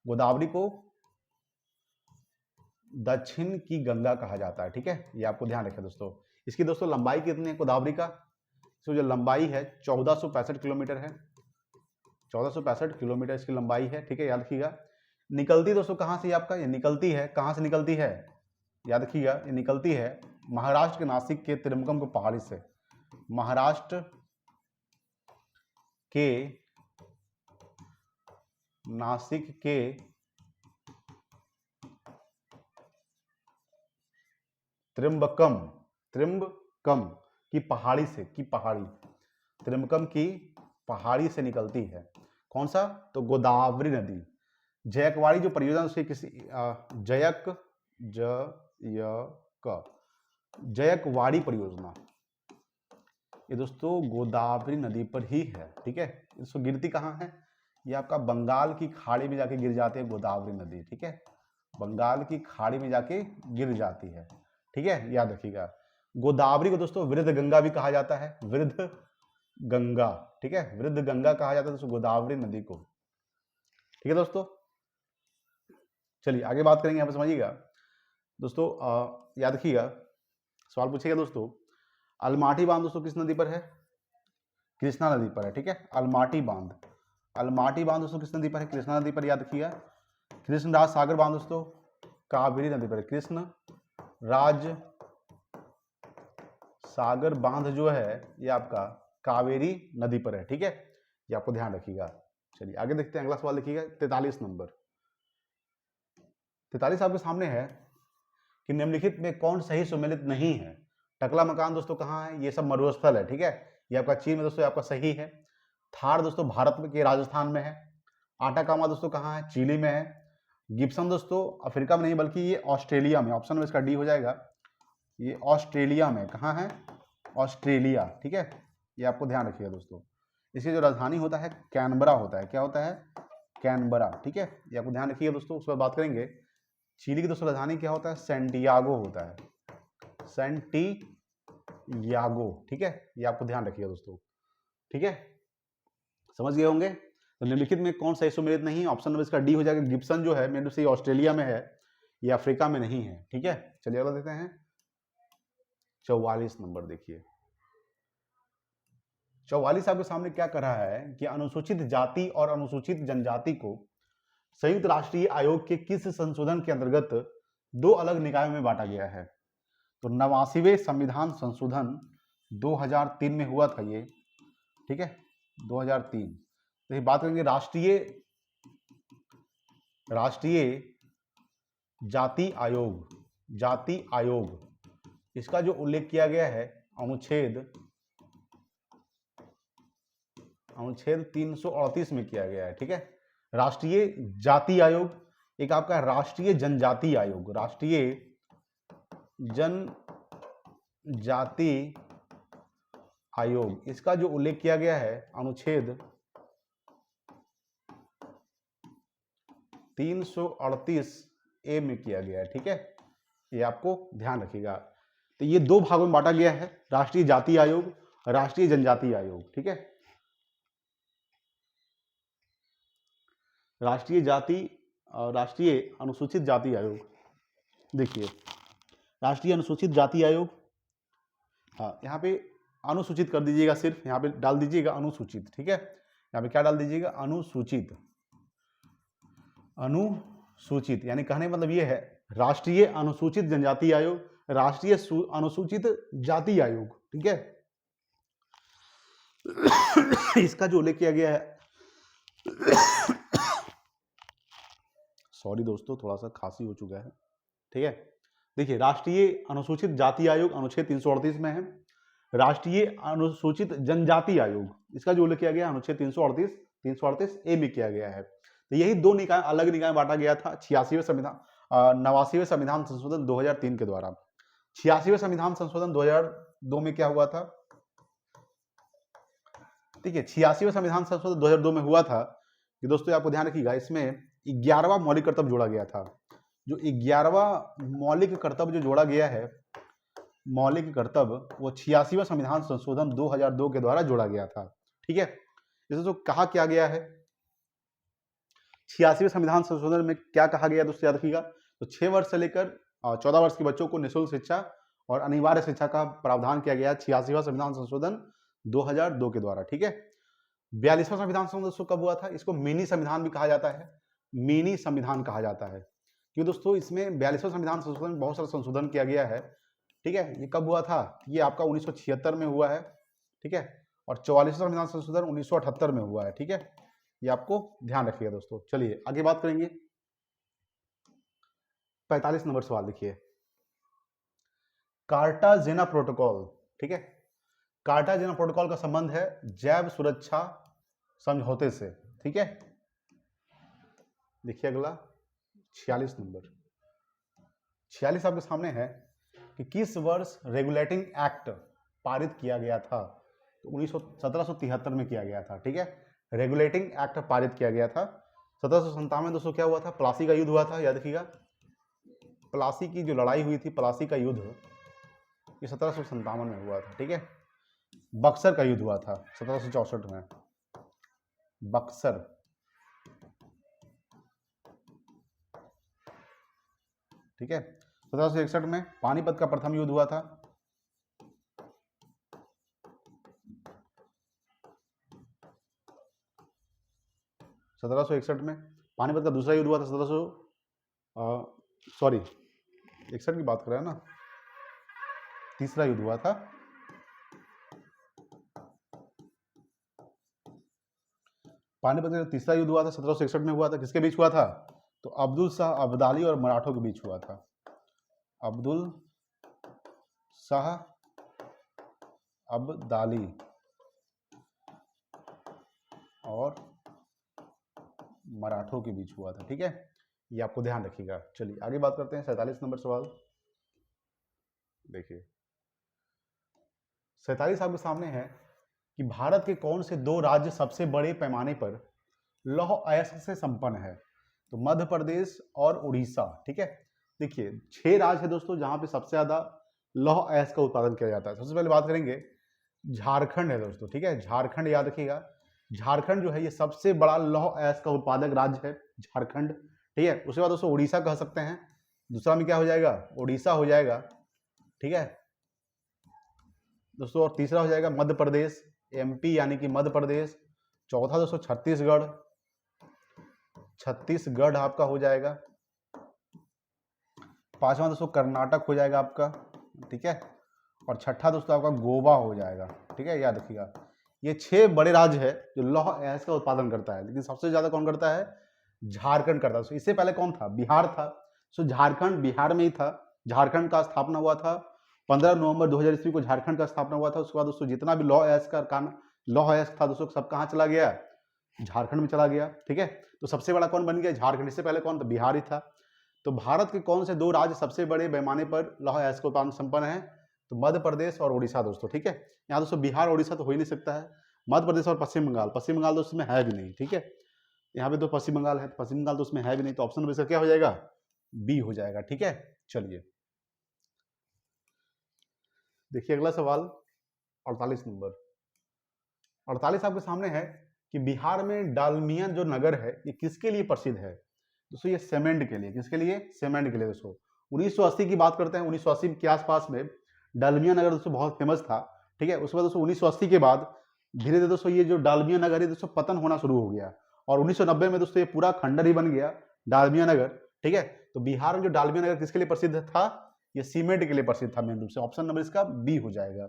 गोदावरी को दक्षिण की गंगा कहा जाता है, ठीक है। ये आपको ध्यान रखें दोस्तों। इसकी दोस्तों लंबाई कितनी है गोदावरी का? इसको जो लंबाई है 1465 किलोमीटर है, 1465 किलोमीटर इसकी लंबाई है, ठीक है, याद रखिएगा। निकलती दोस्तों कहाँ से आपका? ये निकलती है, कहाँ से निकलती है याद रखिएगा, ये निकलती है महाराष्ट्र के नासिक के त्रिमकम को पहाड़ी से, महाराष्ट्र के नासिक के त्रिम्बकम, त्रिम्बकम की पहाड़ी से, की पहाड़ी, त्रिम्बकम की पहाड़ी से निकलती है। कौन सा? तो गोदावरी नदी। जयकवाड़ी जो परियोजना उसके किसी जयकवाड़ी परियोजना, ये दोस्तों गोदावरी नदी पर ही है, ठीक है। इसको गिरती कहाँ है? ये आपका बंगाल की खाड़ी में जाके गिर जाती है गोदावरी नदी, ठीक है, बंगाल की खाड़ी में जाके गिर जाती है, ठीक है, याद रखिएगा। गोदावरी को दोस्तों वृद्ध गंगा भी कहा जाता है, वृद्ध गंगा, ठीक है, वृद्ध गंगा कहा जाता है दोस्तों गोदावरी नदी को, ठीक है दोस्तों। चलिए आगे बात करेंगे, यहाँ पर समझिएगा दोस्तों, याद रखिएगा सवाल पूछेगा दोस्तों, अलमाटी बांध दोस्तों किस नदी पर है? कृष्णा नदी पर है, ठीक है। अलमाटी बांध, अलमाटी बांध दोस्तों किस नदी पर है? कृष्णा नदी पर, याद रखिएगा। कृष्णराज सागर बांध दोस्तों कावेरी नदी पर, कृष्ण राज सागर बांध जो है ये आपका कावेरी नदी पर है, ठीक है, ये आपको ध्यान रखिएगा। चलिए आगे देखते हैं, अगला सवाल देखिएगा 43 नंबर। 43 आपके सामने है कि निम्नलिखित में कौन सही सुमेलित नहीं है? टकला मकान दोस्तों कहाँ है? ये सब मरुस्थल है, ठीक है, ये आपका चीन में दोस्तों आपका सही है। थार दोस्तों भारत में के राजस्थान में है। आटाकामा दोस्तों कहाँ है? चिली में है। गिब्सन दोस्तों अफ्रीका में नहीं बल्कि ये ऑस्ट्रेलिया में, ऑप्शन में इसका डी हो जाएगा, ये ऑस्ट्रेलिया में, कहाँ है? ऑस्ट्रेलिया, ठीक है, ये आपको ध्यान रखिएगा दोस्तों। इसकी जो राजधानी होता है कैनबरा होता है, क्या होता है? कैनबरा, ठीक है, ये आपको ध्यान रखिएगा दोस्तों। उसके बाद बात करेंगे चिली की दोस्तों राजधानी क्या होता है? सैंटियागो होता है, सैंटियागो, ठीक है, ये आपको ध्यान रखिएगा दोस्तों, ठीक है, समझ गए होंगे। तो निम्नलिखित में कौन सा सुमेलित नहीं है? ऑप्शन नंबर इसका डी हो जाएगा। गिब्सन जो है मेरे से ऑस्ट्रेलिया में है, ये अफ्रीका में नहीं है, ठीक है। चलिए अगला देखते हैं 44 नंबर, देखिए 44 आपके सामने क्या कर रहा है कि अनुसूचित जाति और अनुसूचित जनजाति को संयुक्त राष्ट्रीय आयोग के किस संशोधन के अंतर्गत दो अलग निकायों में बांटा गया है? तो 89वें संविधान संशोधन 2003 में हुआ था ये, ठीक है, 2003। तो बात करेंगे राष्ट्रीय जाति आयोग, जाति आयोग, इसका जो उल्लेख किया गया है अनुच्छेद 338 में किया गया है, ठीक है। राष्ट्रीय जाति आयोग, एक आपका राष्ट्रीय जनजाति आयोग, राष्ट्रीय जनजाति आयोग, इसका जो उल्लेख किया गया है अनुच्छेद 338A में किया गया है, ठीक है, ये आपको ध्यान रखिएगा। तो ये दो भागों में बांटा गया है, राष्ट्रीय जाति आयोग, राष्ट्रीय जनजाति आयोग, ठीक है। राष्ट्रीय जाति और राष्ट्रीय अनुसूचित जाति आयोग, देखिए राष्ट्रीय अनुसूचित जाति आयोग, हाँ यहाँ पे अनुसूचित कर दीजिएगा, सिर्फ यहाँ पे डाल दीजिएगा अनुसूचित, ठीक है, यहाँ पे क्या डाल दीजिएगा? अनुसूचित, अनुसूचित, यानी कहने का मतलब ये है राष्ट्रीय अनुसूचित जनजाति आयोग, राष्ट्रीय अनुसूचित जाति आयोग, ठीक है। इसका जो उल्लेख किया गया है, सॉरी दोस्तों थोड़ा सा खांसी हो चुका है, ठीक है। देखिए राष्ट्रीय अनुसूचित जाति आयोग अनुच्छेद 338 में है। राष्ट्रीय अनुसूचित जनजाति आयोग, इसका जो उल्लेख किया गया अनुच्छेद 338A में किया गया है। तो यही दो निकाय, अलग निकाय बांटा गया था 86वें संविधान 89वें संविधान संशोधन 2003 के द्वारा। 86वें संविधान संशोधन 2002 में क्या हुआ था? ठीक है। 86वां संविधान संशोधन 2002 में हुआ था कि दोस्तों आपको ध्यान रखिएगा, इसमें 11वां मौलिक कर्तव्य जोड़ा गया था। जो 11वां मौलिक कर्तव्य जो जोड़ा गया है, मौलिक कर्तव्य, वो 86वां संविधान संशोधन 2002 के द्वारा जोड़ा गया था। ठीक है, जैसे तो कहा क्या गया है 86वें संविधान संशोधन में, क्या कहा गया दोस्तों याद रखिएगा। तो 6 वर्ष से लेकर 14 वर्ष के बच्चों को निःशुल्क शिक्षा और अनिवार्य शिक्षा का प्रावधान किया गया 86वां संविधान संशोधन 2002 के द्वारा। ठीक है, 42वां संविधान संशोधन कब हुआ था, इसको मिनी संविधान भी कहा जाता है, मिनी संविधान कहा जाता है, क्योंकि दोस्तों इसमें 42वां संविधान संशोधन में बहुत सारा संशोधन किया गया है। ठीक है, ये कब हुआ था, ये आपका 1976 में हुआ है। ठीक है, और 44वां संविधान संशोधन 1978 में हुआ है। ठीक है, ये आपको ध्यान रखिएगा दोस्तों। चलिए आगे बात करेंगे। 45 नंबर सवाल देखिए, कार्टाजेना प्रोटोकॉल। ठीक है, कार्टाजेना प्रोटोकॉल का संबंध है जैव सुरक्षा समझौते से। ठीक है, देखिए अगला 46 नंबर, 46 आपके सामने है कि किस वर्ष रेगुलेटिंग एक्ट पारित किया गया था। तो 1773 में किया गया था। ठीक है, रेगुलेटिंग एक्ट पारित किया गया था। 1797 में दोस्तों क्या हुआ था, प्लासी का युद्ध हुआ था, याद रखिएगा। प्लासी की जो लड़ाई हुई थी, प्लासी का युद्ध, ये 1757 में हुआ था। ठीक है, बक्सर का युद्ध हुआ था 1764 में, बक्सर। ठीक है, 1761 में पानीपत का प्रथम युद्ध हुआ था। सत्रह सौ इकसठ में पानीपत का दूसरा युद्ध हुआ था। 61 की बात कर रहे हैं ना, तीसरा युद्ध हुआ था। पानीपत का तीसरा युद्ध हुआ था 1761 में हुआ था। किसके बीच हुआ था, तो अब्दुल शाह अब्दाली और मराठों के बीच हुआ था। अब्दुल शाह अब्दाली और मराठों के बीच हुआ था। ठीक है, ये आपको ध्यान रखिएगा। चलिए आगे बात करते हैं। 47 नंबर सवाल देखिए, 47 आपके सामने है कि भारत के कौन से 2 राज्य सबसे बड़े पैमाने पर लौह अयस्क से संपन्न है। तो मध्य प्रदेश और उड़ीसा। ठीक है, देखिए 6 राज्य है दोस्तों जहां पे सबसे ज्यादा लौह अयस्क का उत्पादन किया जाता है। सबसे पहले बात करेंगे झारखंड है दोस्तों। ठीक है, झारखंड याद रखिएगा, झारखंड जो है ये सबसे बड़ा लौह अयस्क का उत्पादक राज्य है, झारखंड। ठीक है, उसके बाद दोस्तों उड़ीसा कह सकते हैं, दूसरा में क्या हो जाएगा, उड़ीसा हो जाएगा। ठीक है दोस्तों, और तीसरा हो जाएगा मध्य प्रदेश, एमपी यानी कि मध्य प्रदेश। चौथा दोस्तों छत्तीसगढ़, छत्तीसगढ़ आपका हो जाएगा। पांचवा दोस्तों कर्नाटक हो जाएगा आपका। ठीक है, और छठा दोस्तों आपका गोवा हो जाएगा। ठीक है, याद रखिएगा ये 6 बड़े राज्य है जो लौह अयस्क का उत्पादन करता है, लेकिन सबसे ज्यादा कौन करता है, झारखंड करता है। इससे पहले कौन था, बिहार था। सो झारखंड बिहार में ही था। झारखंड का स्थापना हुआ था 15 नवंबर 2000 ईस्वी को, झारखंड का स्थापना हुआ था। उसके बाद दोस्तों जितना भी लौह अयस्क था दोस्तों सब कहाँ चला गया, झारखंड में चला गया। ठीक है, तो सबसे बड़ा कौन बन गया, झारखंड। इससे पहले कौन था, बिहार ही था। तो भारत के कौन से 2 राज्य सबसे बड़े पैमाने पर लौह अयस्क उत्पादन संपन्न है, तो मध्य प्रदेश और उड़ीसा दोस्तों। ठीक है, यहाँ दोस्तों बिहार उड़ीसा तो हो ही नहीं सकता है। मध्य प्रदेश और पश्चिम बंगाल, पश्चिम बंगाल दोस्तों में है भी नहीं। ठीक है, यहाँ पे तो पश्चिम बंगाल है, पश्चिम बंगाल तो उसमें है भी नहीं, तो ऑप्शन नंबर इसका क्या हो जाएगा, बी हो जाएगा। ठीक है, चलिए देखिए अगला सवाल 48 नंबर। 48 आपके सामने है कि बिहार में डालमिया जो नगर है ये किसके लिए प्रसिद्ध है। दोस्तों ये सीमेंट के लिए। किसके लिए, सीमेंट के लिए दोस्तों। 1980 की बात करते हैं, 1980 के आसपास में डालमिया नगर दोस्तों बहुत फेमस था। ठीक है, उसके बाद दोस्तों 1980 के बाद धीरे धीरे दोस्तों ये जो डालमिया नगर है दोस्तों पतन होना शुरू हो गया, और 1990 में दोस्तों ये पूरा खंडर ही बन गया डालमिया नगर। ठीक है, तो बिहार में जो डालमिया नगर किसके लिए प्रसिद्ध था, ये सीमेंट के लिए प्रसिद्ध था मेन रूप से। ऑप्शन नंबर इसका बी हो जाएगा।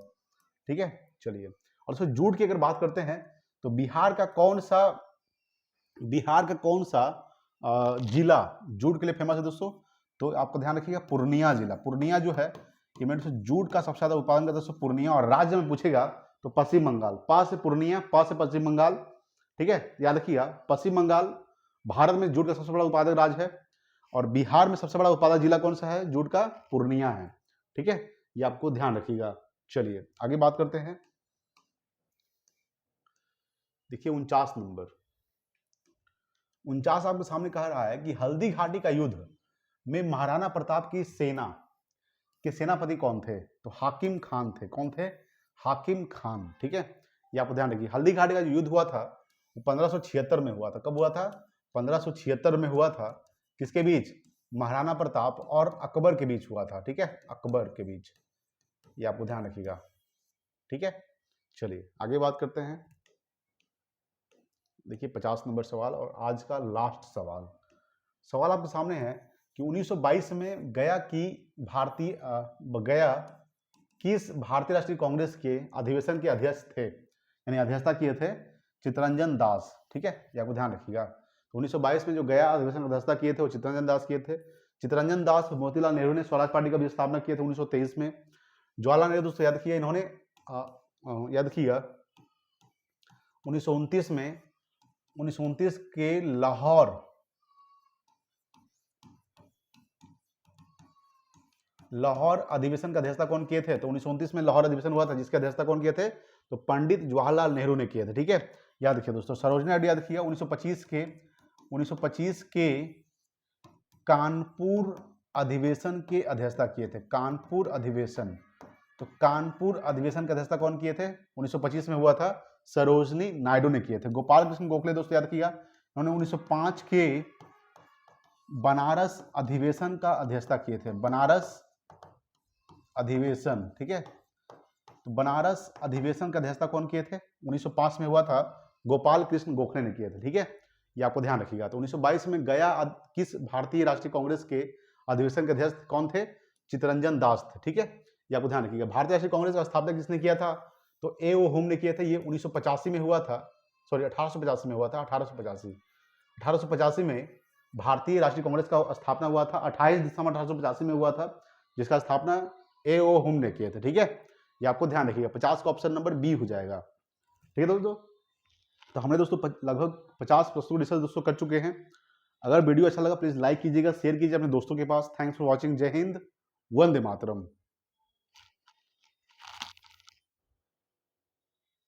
ठीक है, चलिए, और दोस्तों जूट की अगर बात करते हैं तो बिहार का कौन सा जिला जूट के लिए फेमस है दोस्तों, तो आपको ध्यान रखिएगा पूर्णिया जिला। पूर्णिया जो है ये मेरे से जूट का सबसे ज्यादा उत्पादन करता है दोस्तों पूर्णिया। और राज्य में पूछेगा तो पश्चिम बंगाल, पा से पूर्णिया, पा से पश्चिम बंगाल। ठीक है, याद रखिएगा पश्चिम बंगाल भारत में जूट का सबसे बड़ा उत्पादक राज्य है, और बिहार में सबसे बड़ा उत्पादक जिला कौन सा है जूट का, पूर्णिया है। ठीक है, ये आपको ध्यान रखिएगा। चलिए आगे बात करते हैं। देखिए 49 नंबर, 49 आपके सामने कह रहा है कि हल्दी घाटी का युद्ध में महाराणा प्रताप की सेना के सेनापति कौन थे? तो हाकिम खान थे। कौन थे? हाकिम खान। ठीक है, ये आप ध्यान रखिए। हल्दी घाटी का जो युद्ध हुआ था वो 1576 में हुआ था। कब हुआ था? 1576 में हुआ था। किसके बीच? महाराणा प्रताप और अकबर के बीच हुआ था। ठीक है, अकबर के बीच, ये आपको ध्यान रखिएगा। ठीक है, चलिए आगे बात करते हैं। देखिए 50 नंबर सवाल और आज का लास्ट सवाल। सवाल आपके सामने है कि 1922 में गया किस भारतीय राष्ट्रीय कांग्रेस के अधिवेशन के अध्यक्ष थे, यानी अध्यक्षता किए थे चित्तरंजन दास। ठीक है, ये आपको ध्यान रखिएगा। तो 1922 में जो गया अधिवेशन की अध्यक्षता किए थे वो चित्तरंजन दास किए थे। चित्तरंजन दास मोतीलाल नेहरू ने स्वराज पार्टी का भी स्थापना किए थे 1923 में। जवाहरलाल नेहरू दोस्तों याद किया, इन्होंने याद किया 1929 में 1929 के लाहौर अधिवेशन का अध्यक्षता कौन किए थे? तो 1929 में लाहौर अधिवेशन हुआ था, जिसके अध्यक्षता कौन किए थे? तो पंडित जवाहरलाल नेहरू ने किए थे। ठीक है, याद रखिए दोस्तों। सरोजनी नायडू याद किया 1925 के कानपुर अधिवेशन के अध्यक्षता किए थे। कानपुर अधिवेशन, तो कानपुर अधिवेशन का अध्यक्षता कौन किए थे? 1925 में हुआ था, सरोजनी नायडू ने किए थे। गोपाल कृष्ण गोखले दोस्तों याद किया, उन्होंने 1905 के बनारस अधिवेशन का अध्यक्षता किए थे। बनारस अधिवेशन, ठीक है, तो बनारस अधिवेशन का अध्यक्षता कौन किए थे? 1905 में हुआ था, गोपाल कृष्ण गोखले ने किए थे। ठीक है, ये आपको ध्यान रखिएगा। तो 1922 में गया किस भारतीय राष्ट्रीय कांग्रेस के अधिवेशन के अध्यक्ष कौन थे? चित्तरंजन दास थे। ठीक है, ये आपको ध्यान रखिएगा। भारतीय राष्ट्रीय कांग्रेस का स्थापना किसने किया था? तो ए.ओ. हुम ने किए थे। ये 1985 में हुआ था, सॉरी 1885 में हुआ था। 1885 में भारतीय राष्ट्रीय कांग्रेस का स्थापना हुआ था। 28 दिसंबर 1885 में हुआ था, जिसका स्थापना ए.ओ. हुम ने किए थे। ठीक है, ये आपको ध्यान रखिएगा। 50 का ऑप्शन नंबर बी हो जाएगा। ठीक है दोस्तों, तो हमने दोस्तों लगभग 50 प्रश्नों रिसर्च दोस्तों कर चुके हैं। अगर वीडियो अच्छा लगा प्लीज लाइक कीजिएगा, शेयर कीजिए अपने दोस्तों के पास। Thanks for watching. जय हिंद, वंदे मातरम।